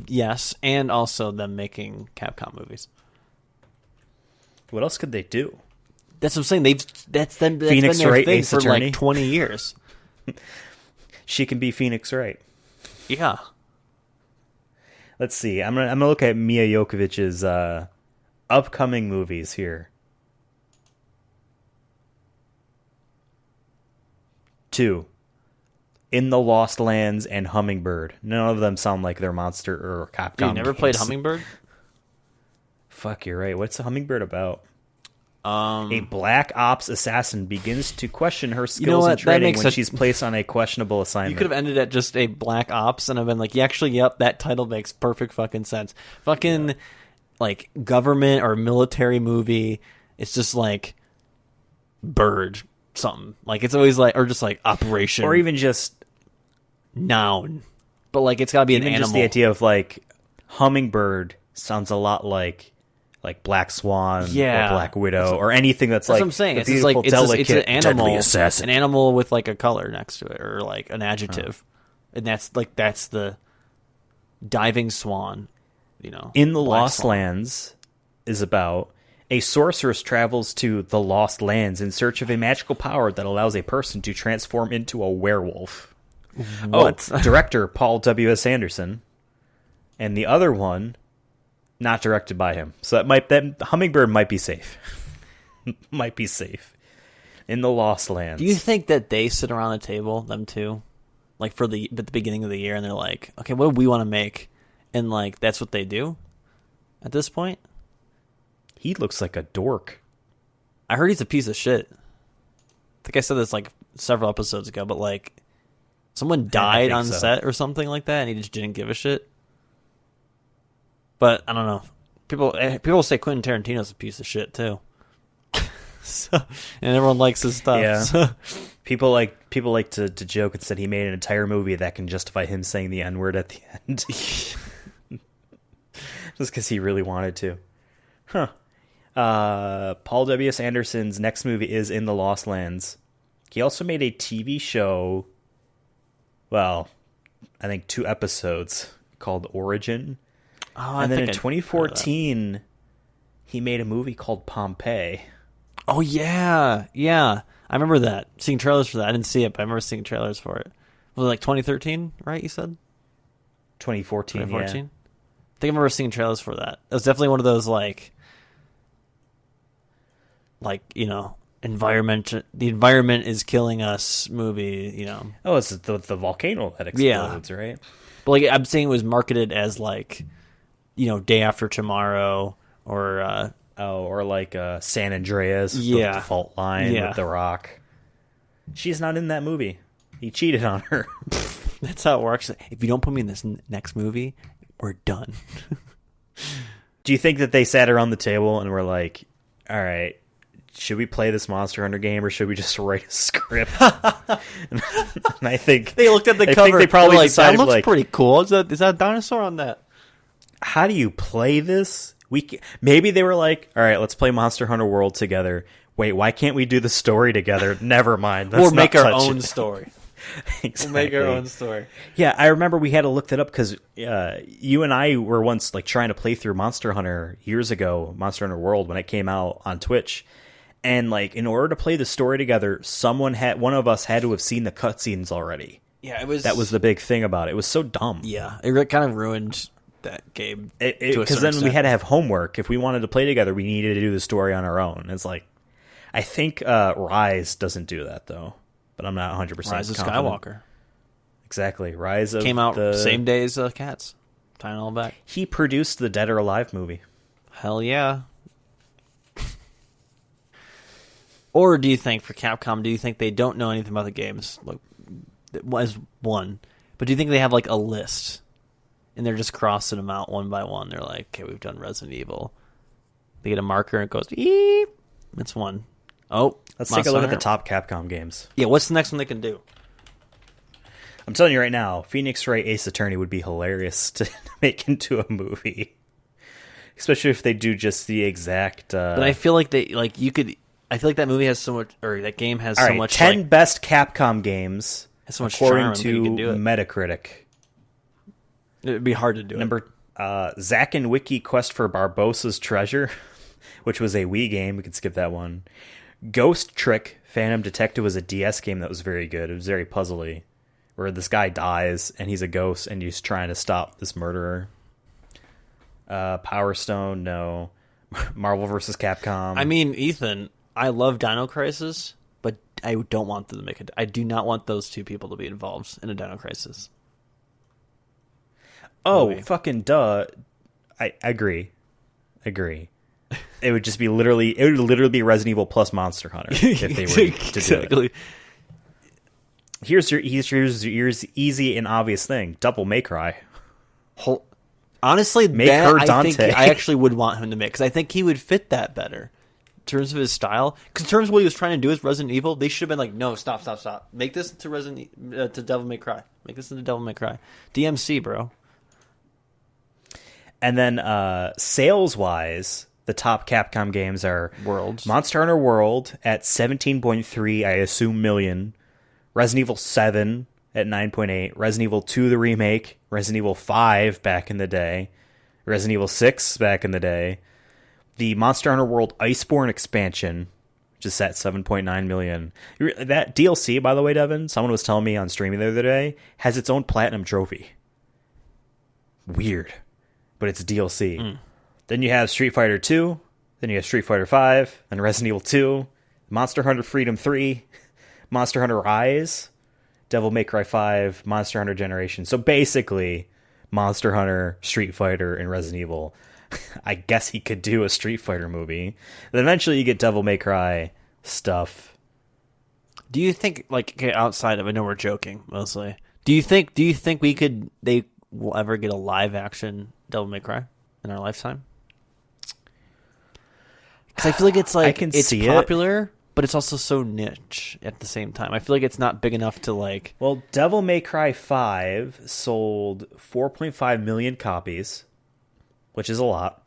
[SPEAKER 2] Yes, and also them making Capcom movies.
[SPEAKER 1] What else could they do?
[SPEAKER 2] That's what I'm saying. That's been
[SPEAKER 1] Phoenix
[SPEAKER 2] their
[SPEAKER 1] Wright,
[SPEAKER 2] thing
[SPEAKER 1] Ace
[SPEAKER 2] for
[SPEAKER 1] Attorney?
[SPEAKER 2] like 20 years.
[SPEAKER 1] She can be Phoenix Wright.
[SPEAKER 2] Yeah.
[SPEAKER 1] Let's see. I'm gonna look at Mia Jokovich's upcoming movies here. 2. In the Lost Lands and Hummingbird. None of them sound like they're Monster or Capcom.
[SPEAKER 2] Dude, you never played
[SPEAKER 1] games.
[SPEAKER 2] Hummingbird?
[SPEAKER 1] Fuck, you're right. What's the Hummingbird about?
[SPEAKER 2] Um,
[SPEAKER 1] A black ops assassin begins to question her skills
[SPEAKER 2] You know what?
[SPEAKER 1] in
[SPEAKER 2] That
[SPEAKER 1] training
[SPEAKER 2] makes
[SPEAKER 1] when
[SPEAKER 2] a-
[SPEAKER 1] she's placed on a questionable assignment.
[SPEAKER 2] You could have ended at just a black ops, and I've been like, yeah, actually, yep, that title makes perfect fucking sense. Fucking, like, government or military movie, it's just like, bird, something. Like, it's always like, or just like, operation.
[SPEAKER 1] Or even just
[SPEAKER 2] noun. But, like, it's gotta be an
[SPEAKER 1] even
[SPEAKER 2] animal.
[SPEAKER 1] just the idea of, like, hummingbird sounds a lot like Black Swan
[SPEAKER 2] Yeah.
[SPEAKER 1] or Black Widow or anything that's,
[SPEAKER 2] That's
[SPEAKER 1] like
[SPEAKER 2] what I'm saying.
[SPEAKER 1] the
[SPEAKER 2] It's just like
[SPEAKER 1] beautiful,
[SPEAKER 2] it's an
[SPEAKER 1] delicate,
[SPEAKER 2] animal,
[SPEAKER 1] deadly assassin.
[SPEAKER 2] an animal with like a color next to it or like an adjective, and that's the diving swan. You know,
[SPEAKER 1] In the
[SPEAKER 2] Black
[SPEAKER 1] Lost
[SPEAKER 2] Swan.
[SPEAKER 1] Lands is about a sorceress travels to the Lost Lands in search of a magical power that allows a person to transform into a werewolf.
[SPEAKER 2] What?
[SPEAKER 1] Oh, director Paul W.S. Anderson. And the other one, not directed by him. So that Hummingbird might be safe. Might be safe. In the Lost Lands.
[SPEAKER 2] Do you think that they sit around a table, them two, like at the beginning of the year, and they're like, okay, what do we want to make? And like that's what they do at this point?
[SPEAKER 1] He looks like a dork.
[SPEAKER 2] I heard he's a piece of shit. I think I said this like several episodes ago, but like someone died
[SPEAKER 1] think
[SPEAKER 2] on
[SPEAKER 1] so.
[SPEAKER 2] set or something like that, and he just didn't give a shit. But I don't know. People say Quentin Tarantino's a piece of shit too. So, and everyone likes his stuff.
[SPEAKER 1] Yeah.
[SPEAKER 2] So.
[SPEAKER 1] People like to joke and said he made an entire movie that can justify him saying the N-word at the end. Just because he really wanted to. Huh. Paul W.S. Anderson's next movie is In the Lost Lands. He also made a TV show, well, I think 2 episodes, called Origin.
[SPEAKER 2] Oh,
[SPEAKER 1] And then in
[SPEAKER 2] I heard of that.
[SPEAKER 1] 2014, he made a movie called Pompeii.
[SPEAKER 2] Oh yeah. I remember that. Seeing trailers for that. I didn't see it, but I remember seeing trailers for it. Was it like 2013, right, you said?
[SPEAKER 1] 2014,
[SPEAKER 2] 2014?
[SPEAKER 1] yeah.
[SPEAKER 2] I think I remember seeing trailers for that. It was definitely one of those like you know, the environment is killing us movie, you know.
[SPEAKER 1] Oh, it's the volcano that explodes, right?
[SPEAKER 2] But like I'm saying it was marketed as like, you know, Day After Tomorrow or
[SPEAKER 1] or like San Andreas,
[SPEAKER 2] Yeah.
[SPEAKER 1] the fault line
[SPEAKER 2] Yeah.
[SPEAKER 1] with The Rock. She's not in that movie. He cheated on her.
[SPEAKER 2] that's how it works. If you don't put me in this next movie, we're done.
[SPEAKER 1] Do you think that they sat around the table and were like, all right, should we play this Monster Hunter game or should we just write a script? and I think
[SPEAKER 2] they looked at the cover.
[SPEAKER 1] I think they probably decided,
[SPEAKER 2] that looks pretty cool. Is that a dinosaur on that?
[SPEAKER 1] How do you play this? Maybe they were like, all right, let's play Monster Hunter World together. Wait, why can't we do the story together? Never mind.
[SPEAKER 2] We'll make our own story.
[SPEAKER 1] Exactly.
[SPEAKER 2] We'll make our own story.
[SPEAKER 1] Yeah, I remember we had to look that up because you and I were once like trying to play through Monster Hunter years ago, Monster Hunter World, when it came out on Twitch. And like, in order to play the story together, one of us had to have seen the cutscenes already.
[SPEAKER 2] Yeah, that
[SPEAKER 1] was the big thing about it. It was so dumb.
[SPEAKER 2] Yeah, it kind of ruined that game.
[SPEAKER 1] Because then we had to have homework. If we wanted to play together, we needed to do the story on our own. It's like, I think Rise doesn't do that though, but I'm not 100%
[SPEAKER 2] Rise of
[SPEAKER 1] confident.
[SPEAKER 2] Skywalker.
[SPEAKER 1] Exactly, Rise of
[SPEAKER 2] came out same day as Cats. Tying it all back.
[SPEAKER 1] He produced the Dead or Alive movie.
[SPEAKER 2] Hell yeah. Or do you think, for Capcom, do you think they don't know anything about the games? Like, as one. But do you think they have, like, a list? And they're just crossing them out one by one. They're like, okay, we've done Resident Evil. They get a marker and it goes, eep. That's one. Oh,
[SPEAKER 1] let's take a look at the top Capcom games.
[SPEAKER 2] Yeah, what's the next one they can do?
[SPEAKER 1] I'm telling you right now, Phoenix Wright Ace Attorney would be hilarious to make into a movie. Especially if they do just the exact...
[SPEAKER 2] But I feel like you could... I feel like that movie has so much, or that game has so much.
[SPEAKER 1] 10 best Capcom games,
[SPEAKER 2] has so much
[SPEAKER 1] according
[SPEAKER 2] charm,
[SPEAKER 1] to Metacritic.
[SPEAKER 2] It'd be hard to do.
[SPEAKER 1] Number Zack and Wiki Quest for Barbossa's Treasure, which was a Wii game. We could skip that one. Ghost Trick Phantom Detective was a DS game that was very good. It was very puzzly, where this guy dies and he's a ghost and he's trying to stop this murderer. Power Stone, no. Marvel vs. Capcom.
[SPEAKER 2] I mean, Ethan, I love Dino Crisis, but I don't want them to make it. I do not want those two people to be involved in a Dino Crisis.
[SPEAKER 1] Oh, fucking duh. I agree. It would just be literally be Resident Evil plus Monster Hunter if they were to do it. Here's your easy and obvious thing. Double May Cry.
[SPEAKER 2] Honestly,
[SPEAKER 1] make her Dante.
[SPEAKER 2] I think I actually would want him to make, because I think he would fit that better in terms of his style. Because in terms of what he was trying to do with Resident Evil, they should have been like, no, stop. Make this into to Devil May Cry. Make this into Devil May Cry. DMC, bro.
[SPEAKER 1] And then sales-wise, the top Capcom games are
[SPEAKER 2] Worlds.
[SPEAKER 1] Monster Hunter World at 17.3, I assume, million. Resident Evil 7 at 9.8. Resident Evil 2, the remake. Resident Evil 5 back in the day. Resident Evil 6 back in the day. The Monster Hunter World Iceborne expansion, which is at 7.9 million. That DLC, by the way, Devin, someone was telling me on streaming the other day, has its own platinum trophy. Weird. But it's DLC. Then you have Street Fighter 2. Then you have Street Fighter 5. Then Resident Evil 2. Monster Hunter Freedom 3. Monster Hunter Rise. Devil May Cry 5. Monster Hunter Generation. So basically, Monster Hunter, Street Fighter, and Resident Evil. I guess he could do a Street Fighter movie. Then eventually you get Devil May Cry stuff.
[SPEAKER 2] Do you think, like, okay, outside of, I know we're joking mostly. Do you think they will ever get a live action Devil May Cry in our lifetime? Because I feel like it's popular, but it's also so niche at the same time. I feel like it's not big enough to like.
[SPEAKER 1] Well, Devil May Cry 5 sold 4.5 million copies, which is a lot.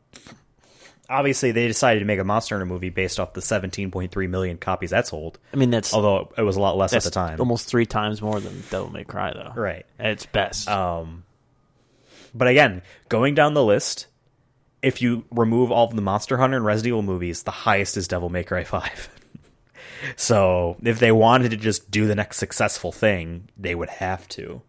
[SPEAKER 1] Obviously, they decided to make a Monster Hunter movie based off the 17.3 million copies that sold.
[SPEAKER 2] I mean, that's,
[SPEAKER 1] although it was a lot less at the time.
[SPEAKER 2] Almost 3 times more than Devil May Cry, though.
[SPEAKER 1] Right.
[SPEAKER 2] At its best.
[SPEAKER 1] But again, going down the list, if you remove all of the Monster Hunter and Resident Evil movies, the highest is Devil May Cry 5. So if they wanted to just do the next successful thing, they would have to.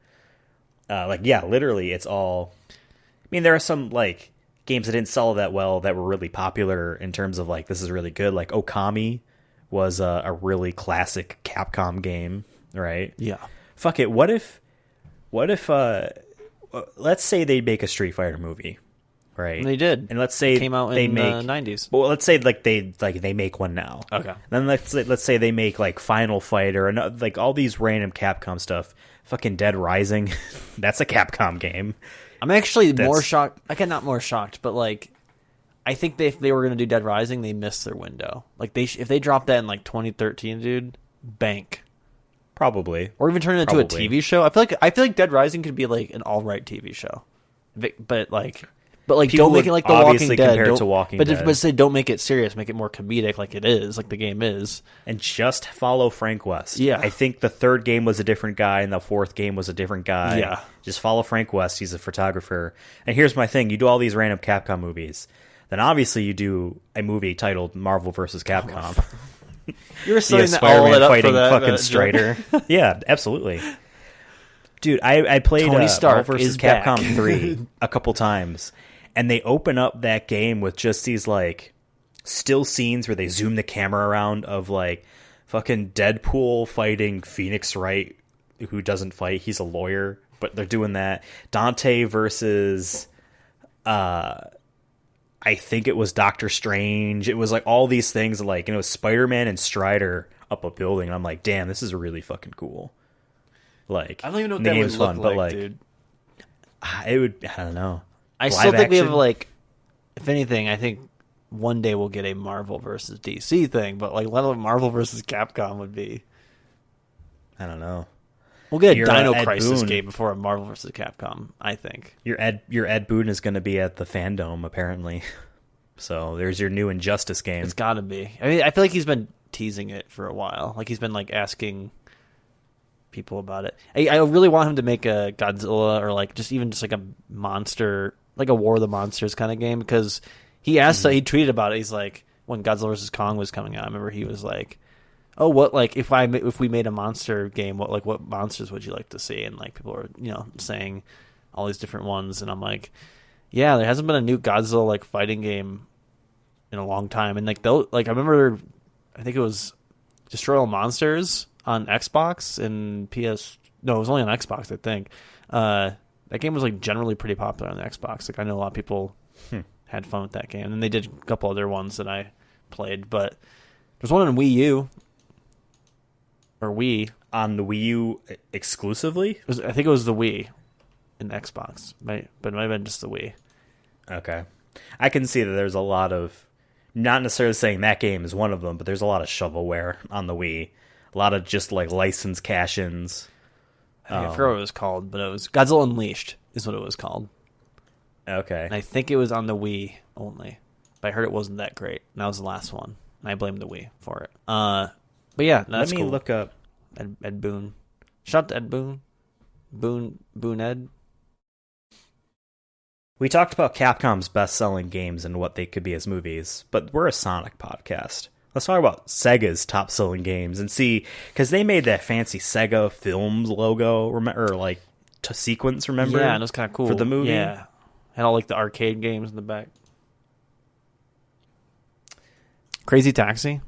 [SPEAKER 1] Literally, it's all... I mean, there are some, like, games that didn't sell that well that were really popular in terms of, like, this is really good. Like, Okami was a really classic Capcom game, right?
[SPEAKER 2] Yeah.
[SPEAKER 1] Fuck it, what if let's say they make a Street Fighter movie, right?
[SPEAKER 2] And they did.
[SPEAKER 1] And let's say
[SPEAKER 2] it came out in the 90s.
[SPEAKER 1] Well, let's say they make one now.
[SPEAKER 2] Okay.
[SPEAKER 1] Then let's say they make like Final Fight or like all these random Capcom stuff. Fucking Dead Rising, that's a Capcom game.
[SPEAKER 2] I'm actually more shocked. Again, not more shocked, but like I think if they were going to do Dead Rising, they missed their window. Like if they dropped that in like 2013, dude, bank.
[SPEAKER 1] Probably.
[SPEAKER 2] Or even turn it into a TV show. I feel like Dead Rising could be like an all right TV show. But don't make it like The Walking Dead.
[SPEAKER 1] Compare it to Walking Dead.
[SPEAKER 2] But say don't make it serious. Make it more comedic, like it is, like the game is.
[SPEAKER 1] And just follow Frank West.
[SPEAKER 2] Yeah,
[SPEAKER 1] I think the third game was a different guy, and the fourth game was a different guy.
[SPEAKER 2] Yeah,
[SPEAKER 1] just follow Frank West. He's a photographer. And here's my thing: you do all these random Capcom movies, then obviously you do a movie titled Marvel vs. Capcom.
[SPEAKER 2] You're saying that
[SPEAKER 1] Spider-Man
[SPEAKER 2] all
[SPEAKER 1] fighting
[SPEAKER 2] that,
[SPEAKER 1] fucking Strider. Yeah, absolutely. Dude, I played
[SPEAKER 2] Tony Stark
[SPEAKER 1] Marvel vs. Capcom 3 a couple times, and they open up that game with just these like still scenes where they zoom the camera around of like fucking Deadpool fighting Phoenix Wright, who doesn't fight. He's a lawyer, but they're doing that. Dante versus I think it was Doctor Strange. It was like all these things, like, you know, Spider-Man and Strider up a building. And I'm like, damn, this is really fucking cool. Like,
[SPEAKER 2] I don't even know what that would look like, dude.
[SPEAKER 1] It would, I don't know.
[SPEAKER 2] I still think we have, like, if anything, I think one day we'll get a Marvel versus DC thing, but like, let alone Marvel versus Capcom would be.
[SPEAKER 1] I don't know.
[SPEAKER 2] We'll get a Dino Crisis game before a Marvel vs. Capcom, I think.
[SPEAKER 1] Your Ed Boon is going to be at the Fandom, apparently. So there's your new Injustice game.
[SPEAKER 2] It's got to be. I mean, I feel like he's been teasing it for a while. Like, he's been, like, asking people about it. I really want him to make a Godzilla or, like, just like a monster, like a War of the Monsters kind of game, because he asked, he tweeted about it. He's like, when Godzilla vs. Kong was coming out, I remember he was like, oh, what, like, if we made a monster game, what monsters would you like to see? And, like, people are, you know, saying all these different ones, and I'm like, yeah, there hasn't been a new Godzilla, like, fighting game in a long time. And, like, I remember, I think it was Destroy All Monsters on Xbox and no, it was only on Xbox, I think. That game was, like, generally pretty popular on the Xbox. Like, I know a lot of people had fun with that game. And they did a couple other ones that I played, but there's one on Wii U. Or Wii.
[SPEAKER 1] On the Wii U exclusively?
[SPEAKER 2] I think it was the Wii in Xbox. But it might have been just the Wii.
[SPEAKER 1] Okay. I can see that there's a lot of, not necessarily saying that game is one of them, but there's a lot of shovelware on the Wii. A lot of just like license cash-ins.
[SPEAKER 2] I forgot what it was called, but it was Godzilla Unleashed is what it was called.
[SPEAKER 1] Okay.
[SPEAKER 2] And I think it was on the Wii only. But I heard it wasn't that great. And that was the last one. And I blame the Wii for it. But yeah, that's
[SPEAKER 1] Let me
[SPEAKER 2] cool.
[SPEAKER 1] look up
[SPEAKER 2] Ed Boon. Shout out to Ed Boon. Boon Ed.
[SPEAKER 1] We talked about Capcom's best-selling games and what they could be as movies, but we're a Sonic podcast. Let's talk about Sega's top-selling games and see, because they made that fancy Sega Films logo, or like sequence, remember?
[SPEAKER 2] Yeah, and it was kind of cool
[SPEAKER 1] for the movie.
[SPEAKER 2] Yeah, had all like the arcade games in the back. Crazy Taxi.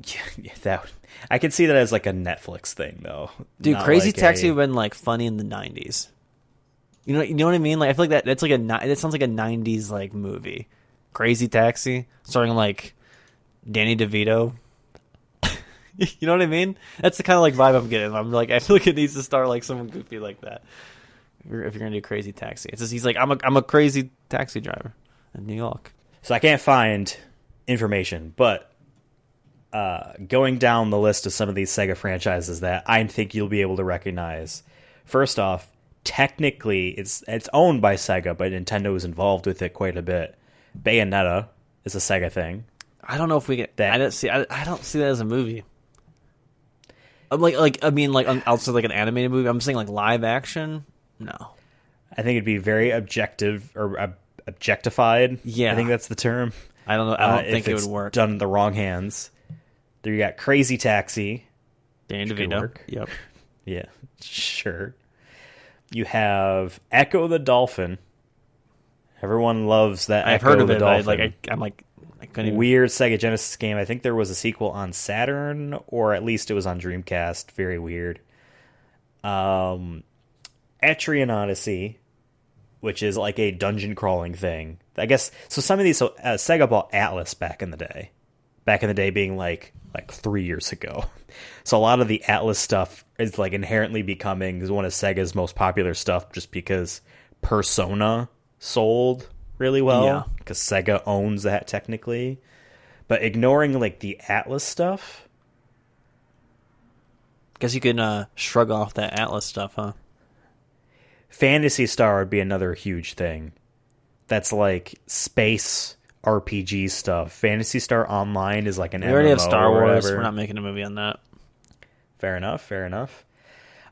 [SPEAKER 1] Yeah, that I could see that as like a Netflix thing, though.
[SPEAKER 2] Dude,
[SPEAKER 1] Not
[SPEAKER 2] Crazy
[SPEAKER 1] like
[SPEAKER 2] Taxi would have been like funny in the 90s. You know what I mean? Like, I feel like that sounds like a 90s like movie. Crazy Taxi, starring like Danny DeVito. You know what I mean? That's the kind of like vibe I'm getting. I'm like, I feel like it needs to star like someone goofy like that. If you're gonna do Crazy Taxi, it's just he's like, I'm a crazy taxi driver in New York.
[SPEAKER 1] So I can't find information, but going down the list of some of these Sega franchises that I think you'll be able to recognize. First off, technically it's owned by Sega, but Nintendo is involved with it quite a bit. Bayonetta is a Sega thing.
[SPEAKER 2] I don't know if we get that. I don't see that as a movie. I'm like I mean, like outside like an animated movie. I'm saying like live action. No,
[SPEAKER 1] I think it'd be very objective or objectified.
[SPEAKER 2] Yeah,
[SPEAKER 1] I think that's the term.
[SPEAKER 2] I don't know. I don't think it would work.
[SPEAKER 1] Done in the wrong hands. There you got Crazy Taxi.
[SPEAKER 2] Danny DeVito. Yep.
[SPEAKER 1] Yeah, sure. You have Echo the Dolphin. Everyone loves that.
[SPEAKER 2] I've
[SPEAKER 1] Echo
[SPEAKER 2] heard of
[SPEAKER 1] the
[SPEAKER 2] it.
[SPEAKER 1] Dolphin.
[SPEAKER 2] I'm like, I couldn't even...
[SPEAKER 1] Weird Sega Genesis game. I think there was a sequel on Saturn, or at least it was on Dreamcast. Very weird. Etrian Odyssey, which is like a dungeon crawling thing. I guess so. Some of these, Sega bought Atlas back in the day. Back in the day, being like 3 years ago. So a lot of the Atlas stuff is like inherently becoming one of Sega's most popular stuff, just because Persona sold really well
[SPEAKER 2] Yeah.
[SPEAKER 1] because Sega owns that technically. But ignoring like the Atlas stuff,
[SPEAKER 2] Guess you can shrug off that Atlas stuff, huh?
[SPEAKER 1] Phantasy Star would be another huge thing. That's like space RPG stuff. Phantasy Star Online is like an
[SPEAKER 2] We already have
[SPEAKER 1] MMO
[SPEAKER 2] Star
[SPEAKER 1] or
[SPEAKER 2] Wars.
[SPEAKER 1] whatever.
[SPEAKER 2] We're not making a movie on that.
[SPEAKER 1] Fair enough. Fair enough.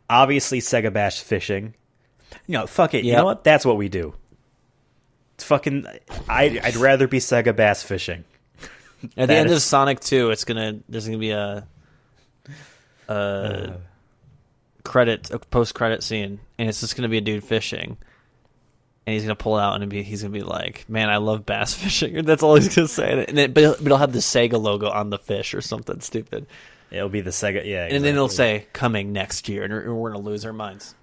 [SPEAKER 1] Obviously, Sega Bash Fishing. Fuck it. You
[SPEAKER 2] Yep.
[SPEAKER 1] know what? That's what we do. It's fucking. I'd rather be Sega Bass Fishing.
[SPEAKER 2] At the
[SPEAKER 1] That
[SPEAKER 2] end of
[SPEAKER 1] is-
[SPEAKER 2] Sonic 2, there's gonna be a post-credit scene, and it's just gonna be a dude fishing, and he's gonna pull it out, and he's gonna be like, "Man, I love bass fishing." And that's all he's gonna say. But it'll have the Sega logo on the fish or something stupid,
[SPEAKER 1] It'll be the Sega. Yeah.
[SPEAKER 2] and then it'll
[SPEAKER 1] exactly.
[SPEAKER 2] say "coming next year," and we're gonna lose our minds.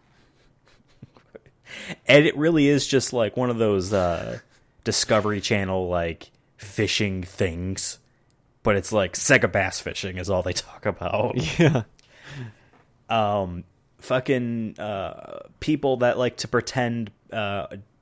[SPEAKER 1] And it really is just like one of those Discovery Channel like fishing things, but it's like Sega Bass Fishing is all they talk about.
[SPEAKER 2] Yeah.
[SPEAKER 1] Fucking people that like to pretend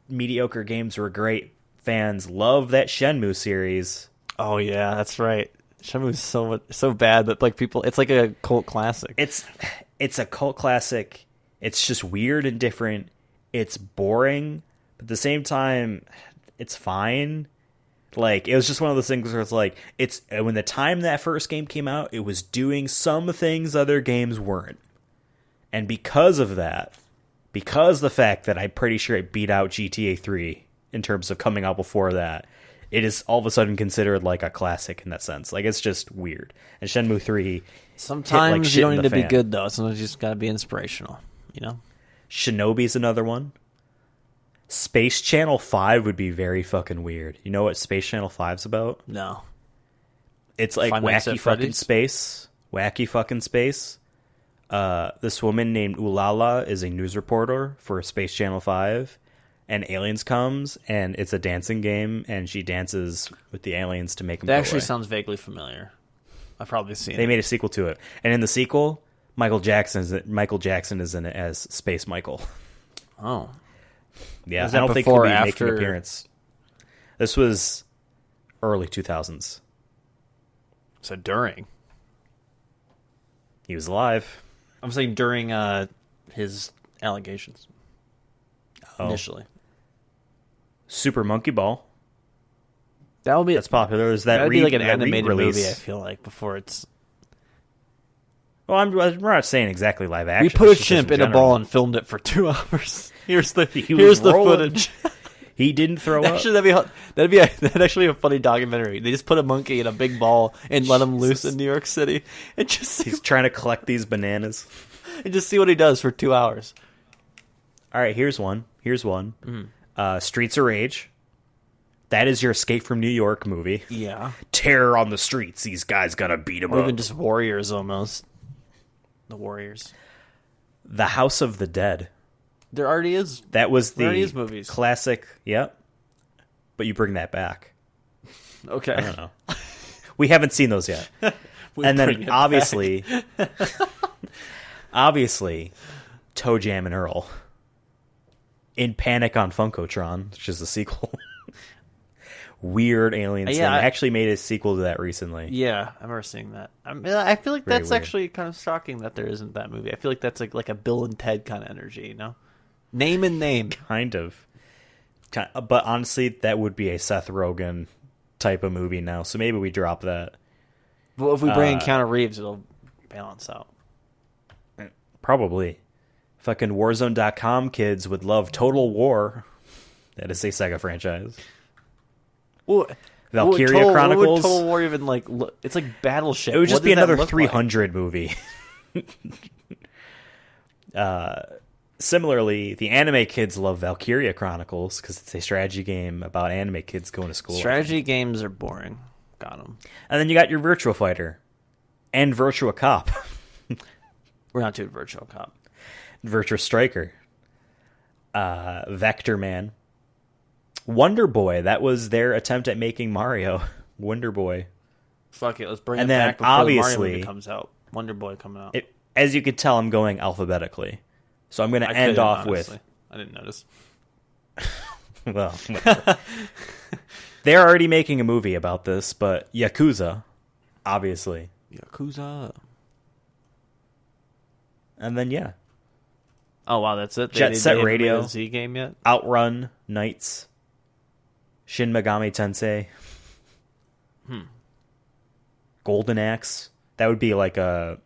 [SPEAKER 1] mediocre games were great fans love that Shenmue series.
[SPEAKER 2] Oh yeah, that's right. Shenmue's so bad, but like people, it's like a cult classic.
[SPEAKER 1] It's a cult classic. It's just weird and different. It's boring, but at the same time, it's fine. Like, it was just one of those things where it's like, when the time that first game came out, it was doing some things other games weren't. And because of that, because the fact that I'm pretty sure it beat out GTA 3 in terms of coming out before that, it is all of a sudden considered like a classic in that sense. Like, it's just weird. And Shenmue 3
[SPEAKER 2] Sometimes
[SPEAKER 1] hit like
[SPEAKER 2] you
[SPEAKER 1] shit
[SPEAKER 2] don't
[SPEAKER 1] in
[SPEAKER 2] need
[SPEAKER 1] the
[SPEAKER 2] to be
[SPEAKER 1] fan.
[SPEAKER 2] good though. Sometimes you just gotta be inspirational. You know.
[SPEAKER 1] Shinobi's another one. Space Channel 5 would be very fucking weird. You know what Space Channel 5's about?
[SPEAKER 2] No.
[SPEAKER 1] It's like
[SPEAKER 2] Five Nights at
[SPEAKER 1] wacky fucking
[SPEAKER 2] Freddy's?
[SPEAKER 1] space. Wacky fucking space. This woman named Ulala is a news reporter for Space Channel 5. And Aliens comes, and it's a dancing game, and she dances with the aliens to make them
[SPEAKER 2] That
[SPEAKER 1] go
[SPEAKER 2] actually
[SPEAKER 1] away.
[SPEAKER 2] sounds vaguely familiar. I've probably seen
[SPEAKER 1] They
[SPEAKER 2] it.
[SPEAKER 1] made a sequel to it. And in the sequel, Michael Jackson is in it as Space Michael.
[SPEAKER 2] Oh.
[SPEAKER 1] Yeah,
[SPEAKER 2] Was
[SPEAKER 1] I
[SPEAKER 2] that
[SPEAKER 1] don't think
[SPEAKER 2] before
[SPEAKER 1] he'll
[SPEAKER 2] or
[SPEAKER 1] be making an
[SPEAKER 2] after?
[SPEAKER 1] appearance. This was early 2000s.
[SPEAKER 2] So during.
[SPEAKER 1] He was alive.
[SPEAKER 2] I'm saying during his allegations.
[SPEAKER 1] Oh.
[SPEAKER 2] Initially.
[SPEAKER 1] Super Monkey Ball.
[SPEAKER 2] That would be
[SPEAKER 1] That's popular. There's that
[SPEAKER 2] that'd be like an
[SPEAKER 1] that
[SPEAKER 2] animated
[SPEAKER 1] re-release.
[SPEAKER 2] movie, I feel like, before it's
[SPEAKER 1] Well, we're not saying exactly live action.
[SPEAKER 2] we put a
[SPEAKER 1] It's just
[SPEAKER 2] chimp in a
[SPEAKER 1] general.
[SPEAKER 2] ball and filmed it for 2 hours. Here's the
[SPEAKER 1] was rolling.
[SPEAKER 2] footage.
[SPEAKER 1] He didn't throw up.
[SPEAKER 2] Actually, that'd actually be a funny documentary. They just put a monkey in a big ball and let him loose in New York City, and just
[SPEAKER 1] He's trying to collect these bananas.
[SPEAKER 2] see what he does for 2 hours.
[SPEAKER 1] All right, here's one.
[SPEAKER 2] Mm-hmm.
[SPEAKER 1] Streets of Rage. That is your Escape from New York movie.
[SPEAKER 2] Yeah,
[SPEAKER 1] Terror on the streets. These guys gotta beat him
[SPEAKER 2] or
[SPEAKER 1] up.
[SPEAKER 2] even just Warriors almost. The Warriors.
[SPEAKER 1] The House of the Dead.
[SPEAKER 2] There already is.
[SPEAKER 1] That was
[SPEAKER 2] There already
[SPEAKER 1] the
[SPEAKER 2] is movies.
[SPEAKER 1] classic. Yep. But you bring that back.
[SPEAKER 2] Okay.
[SPEAKER 1] I don't know. We haven't seen those yet.
[SPEAKER 2] bring
[SPEAKER 1] And then
[SPEAKER 2] it
[SPEAKER 1] obviously, Toe Jam and Earl. In Panic on Funkotron, which is the sequel. Weird aliens thing.
[SPEAKER 2] Yeah,
[SPEAKER 1] I actually made a sequel to that recently.
[SPEAKER 2] Yeah, I remember seeing that. I feel like
[SPEAKER 1] Very
[SPEAKER 2] that's
[SPEAKER 1] weird.
[SPEAKER 2] actually kind of shocking that there isn't that movie. I feel like that's like a Bill and Ted kind of energy, you know? Name and name.
[SPEAKER 1] Kind of. But honestly, that would be a Seth Rogen type of movie now. So maybe we drop that.
[SPEAKER 2] Well, if we bring in Keanu Reeves, it'll balance out.
[SPEAKER 1] Probably. Fucking Warzone.com kids would love Total War. That is a Sega franchise.
[SPEAKER 2] Well,
[SPEAKER 1] Valkyria Chronicles.
[SPEAKER 2] What would Total War even like? It's like Battleship.
[SPEAKER 1] It would just
[SPEAKER 2] What
[SPEAKER 1] be
[SPEAKER 2] does that
[SPEAKER 1] another
[SPEAKER 2] look
[SPEAKER 1] 300 movie. Similarly, the anime kids love Valkyria Chronicles because it's a strategy game about anime kids going to school.
[SPEAKER 2] Like? Strategy games are boring. Got them.
[SPEAKER 1] And then you got your Virtua Fighter and Virtua Cop,
[SPEAKER 2] We're not doing Virtual Cop.
[SPEAKER 1] Virtua Striker, Vector Man, Wonder Boy. That was their attempt at making Mario. Wonder Boy.
[SPEAKER 2] Fuck it. Let's bring
[SPEAKER 1] And
[SPEAKER 2] it
[SPEAKER 1] then
[SPEAKER 2] back before the Mario
[SPEAKER 1] obviously-
[SPEAKER 2] movie comes out. Wonder Boy coming out.
[SPEAKER 1] As you could tell, I'm going alphabetically. So I'm going to
[SPEAKER 2] I
[SPEAKER 1] end
[SPEAKER 2] couldn't,
[SPEAKER 1] off
[SPEAKER 2] honestly.
[SPEAKER 1] with
[SPEAKER 2] I didn't notice.
[SPEAKER 1] Well, whatever. They're already making a movie about this, but Yakuza, obviously.
[SPEAKER 2] Yakuza.
[SPEAKER 1] And then, yeah.
[SPEAKER 2] Oh, wow, that's it?
[SPEAKER 1] Jet Set Radio.
[SPEAKER 2] Made a Z game yet?
[SPEAKER 1] Outrun Knights. Shin Megami Tensei. Golden Axe. That would be like a...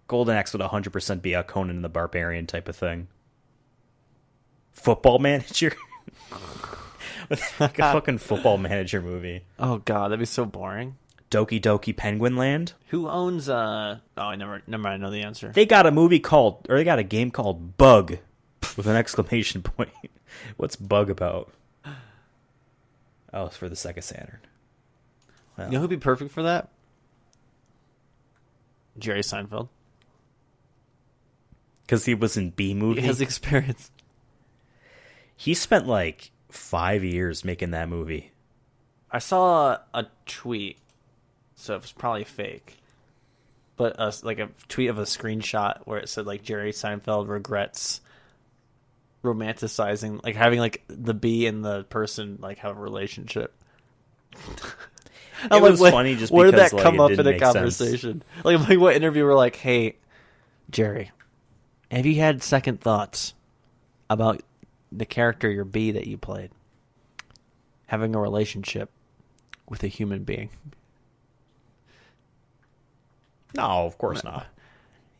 [SPEAKER 1] Golden Axe would 100% be a Conan the Barbarian type of thing. Football Manager? Like a fucking Football Manager movie.
[SPEAKER 2] Oh, God, that'd be so boring.
[SPEAKER 1] Doki Doki Penguin Land.
[SPEAKER 2] Who owns, Oh, I never mind, I know the answer.
[SPEAKER 1] They got a movie called... Or they got a game called Bug. With an exclamation point. What's Bug about? Oh, it's for the Sega Saturn. Well,
[SPEAKER 2] You know who'd be perfect for that? Jerry Seinfeld.
[SPEAKER 1] because he was in B-Movie.
[SPEAKER 2] He has experience.
[SPEAKER 1] He spent like 5 years making that movie.
[SPEAKER 2] I saw a tweet, so it was probably fake, but like a tweet of a screenshot where it said like Jerry Seinfeld regrets romanticizing, like having like the bee and the person like have a relationship.
[SPEAKER 1] It was funny just
[SPEAKER 2] where
[SPEAKER 1] because
[SPEAKER 2] did that come up
[SPEAKER 1] it
[SPEAKER 2] in
[SPEAKER 1] didn't
[SPEAKER 2] a
[SPEAKER 1] make
[SPEAKER 2] conversation? Like what interview were like, hey, Jerry, have you had second thoughts about the character, your bee that you played, having a relationship with a human being?
[SPEAKER 1] No, of course not.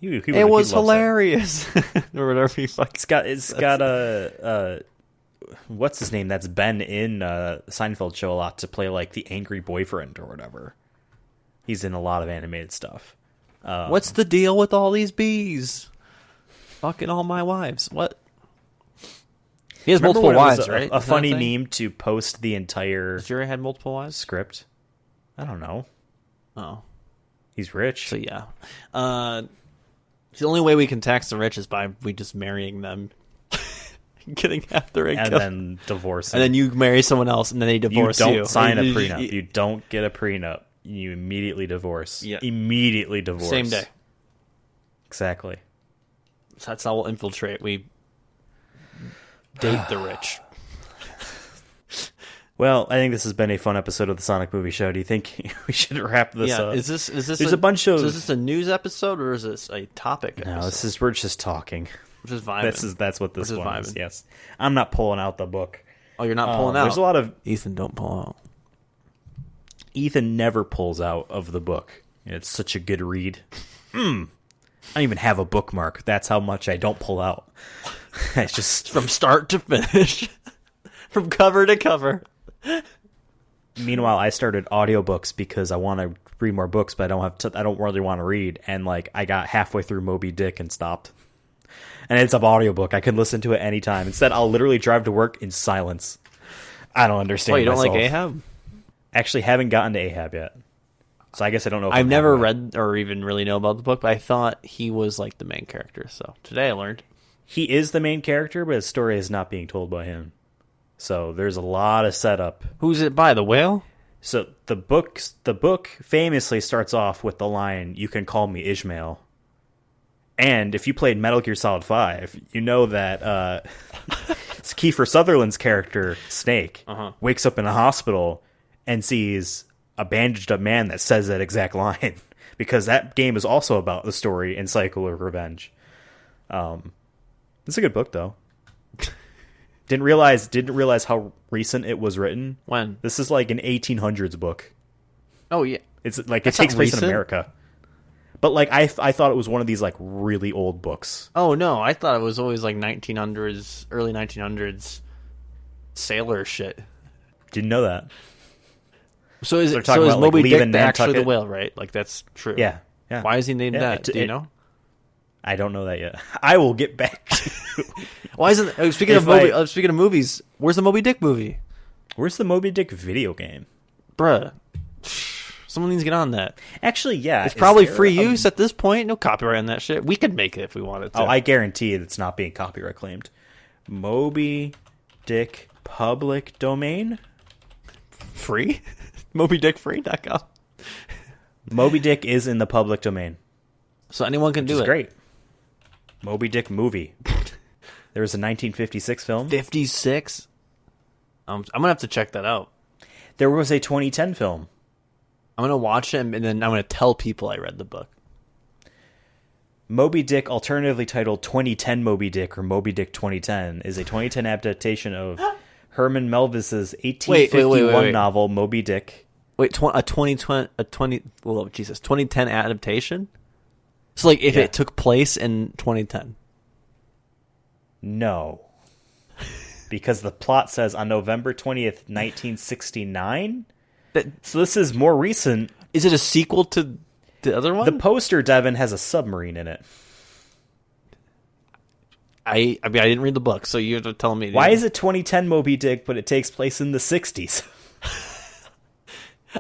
[SPEAKER 2] It was hilarious. Or whatever you fucking...
[SPEAKER 1] It's got a what's his name? That's been in Seinfeld show a lot to play like the angry boyfriend or whatever. He's in a lot of animated stuff.
[SPEAKER 2] What's the deal with all these bees? Fucking all my wives. What? He has multiple wives, right?
[SPEAKER 1] A funny meme to post the entire
[SPEAKER 2] Jerry had multiple wives?
[SPEAKER 1] script. I don't know.
[SPEAKER 2] Oh.
[SPEAKER 1] He's rich.
[SPEAKER 2] So yeah. The only way we can tax the rich is by we just marrying them. Getting half their income.
[SPEAKER 1] And then divorcing.
[SPEAKER 2] And then you marry someone else and then they divorce you.
[SPEAKER 1] You don't sign a prenup. You don't get a prenup. You immediately divorce.
[SPEAKER 2] Yeah.
[SPEAKER 1] Immediately divorce.
[SPEAKER 2] Same day.
[SPEAKER 1] Exactly.
[SPEAKER 2] So that's how we'll infiltrate. We date the rich.
[SPEAKER 1] Well, I think this has been a fun episode of the Sonic Movie Show. Do you think we should wrap this up?
[SPEAKER 2] Is this
[SPEAKER 1] There's a bunch of...
[SPEAKER 2] So is this a news episode or is this a topic episode?
[SPEAKER 1] No, we're just talking.
[SPEAKER 2] We're just vibing.
[SPEAKER 1] That's what this one
[SPEAKER 2] vibing.
[SPEAKER 1] is. Yes. I'm not pulling out the book.
[SPEAKER 2] Oh, you're not pulling out?
[SPEAKER 1] There's a lot of...
[SPEAKER 2] Ethan, don't pull out.
[SPEAKER 1] Ethan never pulls out of the book. It's such a good read. I don't even have a bookmark. That's how much I don't pull out. It's just...
[SPEAKER 2] From start to finish. From cover to cover.
[SPEAKER 1] Meanwhile, I started audiobooks because I want to read more books, but I don't really want to read. And like, I got halfway through Moby Dick and stopped. And it's an audiobook. I can listen to it anytime. Instead, I'll literally drive to work in silence. I don't understand.
[SPEAKER 2] Oh, you don't
[SPEAKER 1] myself.
[SPEAKER 2] like Ahab?
[SPEAKER 1] Actually, haven't gotten to Ahab yet. So I guess I don't know. If
[SPEAKER 2] I've never read or even really know about the book, but I thought he was like the main character. So today I learned.
[SPEAKER 1] He is the main character, but his story is not being told by him. So there's a lot of setup.
[SPEAKER 2] Who's it by? The whale?
[SPEAKER 1] So the book famously starts off with the line, "You can call me Ishmael." And if you played Metal Gear Solid 5, you know that it's Kiefer Sutherland's character, Snake, wakes up in a hospital and sees a bandaged up man that says that exact line. Because that game is also about the story and cycle of revenge. It's a good book, though. Didn't realize how recent it was written.
[SPEAKER 2] When?
[SPEAKER 1] This is like an 1800s book.
[SPEAKER 2] Oh, yeah.
[SPEAKER 1] It's like
[SPEAKER 2] That's
[SPEAKER 1] it takes
[SPEAKER 2] not
[SPEAKER 1] place
[SPEAKER 2] recent.
[SPEAKER 1] in America. But like I thought it was one of these like really old books.
[SPEAKER 2] Oh, no. I thought it was always like 1900s, early 1900s sailor shit.
[SPEAKER 1] Didn't know that.
[SPEAKER 2] So is
[SPEAKER 1] talking about, like,
[SPEAKER 2] Moby
[SPEAKER 1] leaving
[SPEAKER 2] Dick actually the
[SPEAKER 1] Nantucket?
[SPEAKER 2] whale, right? Like, that's true.
[SPEAKER 1] Yeah.
[SPEAKER 2] Why is he named that? Do you know?
[SPEAKER 1] I don't know that yet. I will get back to you.
[SPEAKER 2] Why isn't... Speaking of movies, where's the Moby Dick movie?
[SPEAKER 1] Where's the Moby Dick video game?
[SPEAKER 2] Bruh. Someone needs to get on that.
[SPEAKER 1] Actually, yeah.
[SPEAKER 2] It's probably free use at this point. No copyright on that shit. We could make it if we wanted to.
[SPEAKER 1] Oh, I guarantee it's not being copyright claimed. Moby Dick public domain?
[SPEAKER 2] Free? MobyDickFree.com.
[SPEAKER 1] Moby Dick is in the public domain.
[SPEAKER 2] So anyone can do
[SPEAKER 1] Which
[SPEAKER 2] it.
[SPEAKER 1] is great. Moby Dick movie. There was a 1956 film.
[SPEAKER 2] 56? I'm gonna have to check that out.
[SPEAKER 1] There was a 2010 film.
[SPEAKER 2] I'm gonna watch it and then I'm gonna tell people I read the book.
[SPEAKER 1] Moby Dick, alternatively titled 2010 Moby Dick or Moby Dick 2010, is a 2010 adaptation of Herman Melville's 1851 novel Moby Dick.
[SPEAKER 2] Wait, a 2010 adaptation? So, like, if it took place in 2010?
[SPEAKER 1] No. Because the plot says on November 20th, 1969? So this is more recent.
[SPEAKER 2] Is it a sequel to the other one?
[SPEAKER 1] The poster, Devin, has a submarine in it.
[SPEAKER 2] I mean, I didn't read the book, so you have to tell me.
[SPEAKER 1] Why is it 2010 Moby Dick, but it takes place in the 60s?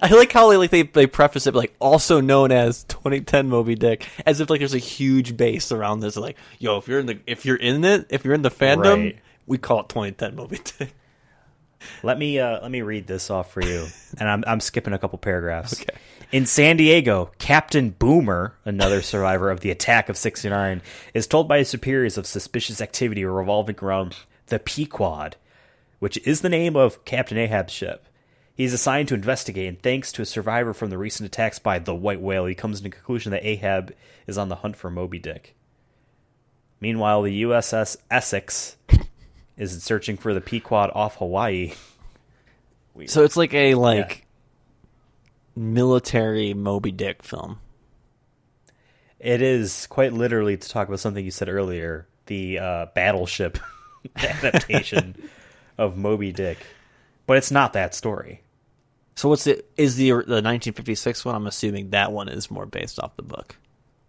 [SPEAKER 2] I like how they preface it like also known as 2010 Moby Dick, as if like there's a huge base around this. Like, yo, if you're in the fandom, right, we call it 2010 Moby Dick.
[SPEAKER 1] Let me read this off for you, and I'm skipping a couple paragraphs.
[SPEAKER 2] Okay.
[SPEAKER 1] In San Diego, Captain Boomer, another survivor of the attack of '69, is told by his superiors of suspicious activity revolving around the Pequod, which is the name of Captain Ahab's ship. He's assigned to investigate, and thanks to a survivor from the recent attacks by the White Whale, he comes to the conclusion that Ahab is on the hunt for Moby Dick. Meanwhile, the USS Essex is searching for the Pequod off Hawaii. Weird.
[SPEAKER 2] So it's like a military Moby Dick film.
[SPEAKER 1] It is quite literally, to talk about something you said earlier, the battleship adaptation of Moby Dick. But it's not that story.
[SPEAKER 2] So what's the 1956 one? I'm assuming that one is more based off the book.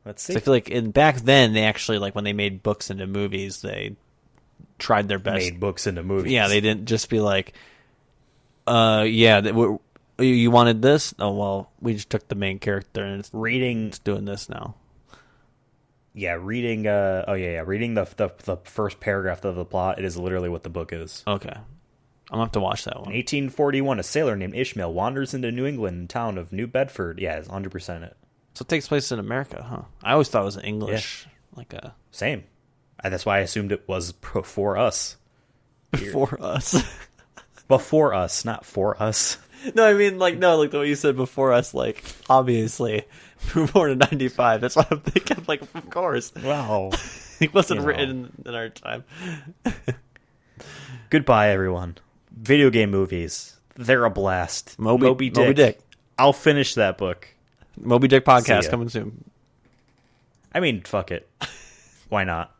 [SPEAKER 1] Let's see.
[SPEAKER 2] So I feel like back then they actually, like, when they made books into movies, they tried their best.
[SPEAKER 1] Made books into movies.
[SPEAKER 2] Yeah, they didn't just be like, you wanted this? Oh, well, we just took the main character and it's doing this now.
[SPEAKER 1] Yeah, reading reading the first paragraph of the plot, it is literally what the book is.
[SPEAKER 2] Okay. I'm going to have to watch that one.
[SPEAKER 1] In 1841, a sailor named Ishmael wanders into New England town of New Bedford. Yeah, it's 100% it.
[SPEAKER 2] So it takes place in America, huh? I always thought it was in English.
[SPEAKER 1] Yeah. Same. That's why I assumed it was before us.
[SPEAKER 2] Before us.
[SPEAKER 1] Before us, not for us.
[SPEAKER 2] No, I mean, like the way you said before us, like, obviously, we were born in 95. That's why I'm thinking, like, of course.
[SPEAKER 1] Well.
[SPEAKER 2] It wasn't written in our time.
[SPEAKER 1] Goodbye, everyone. Video game movies. They're a blast.
[SPEAKER 2] Moby Dick.
[SPEAKER 1] I'll finish that book.
[SPEAKER 2] Moby Dick podcast coming soon.
[SPEAKER 1] I mean, fuck it. Why not?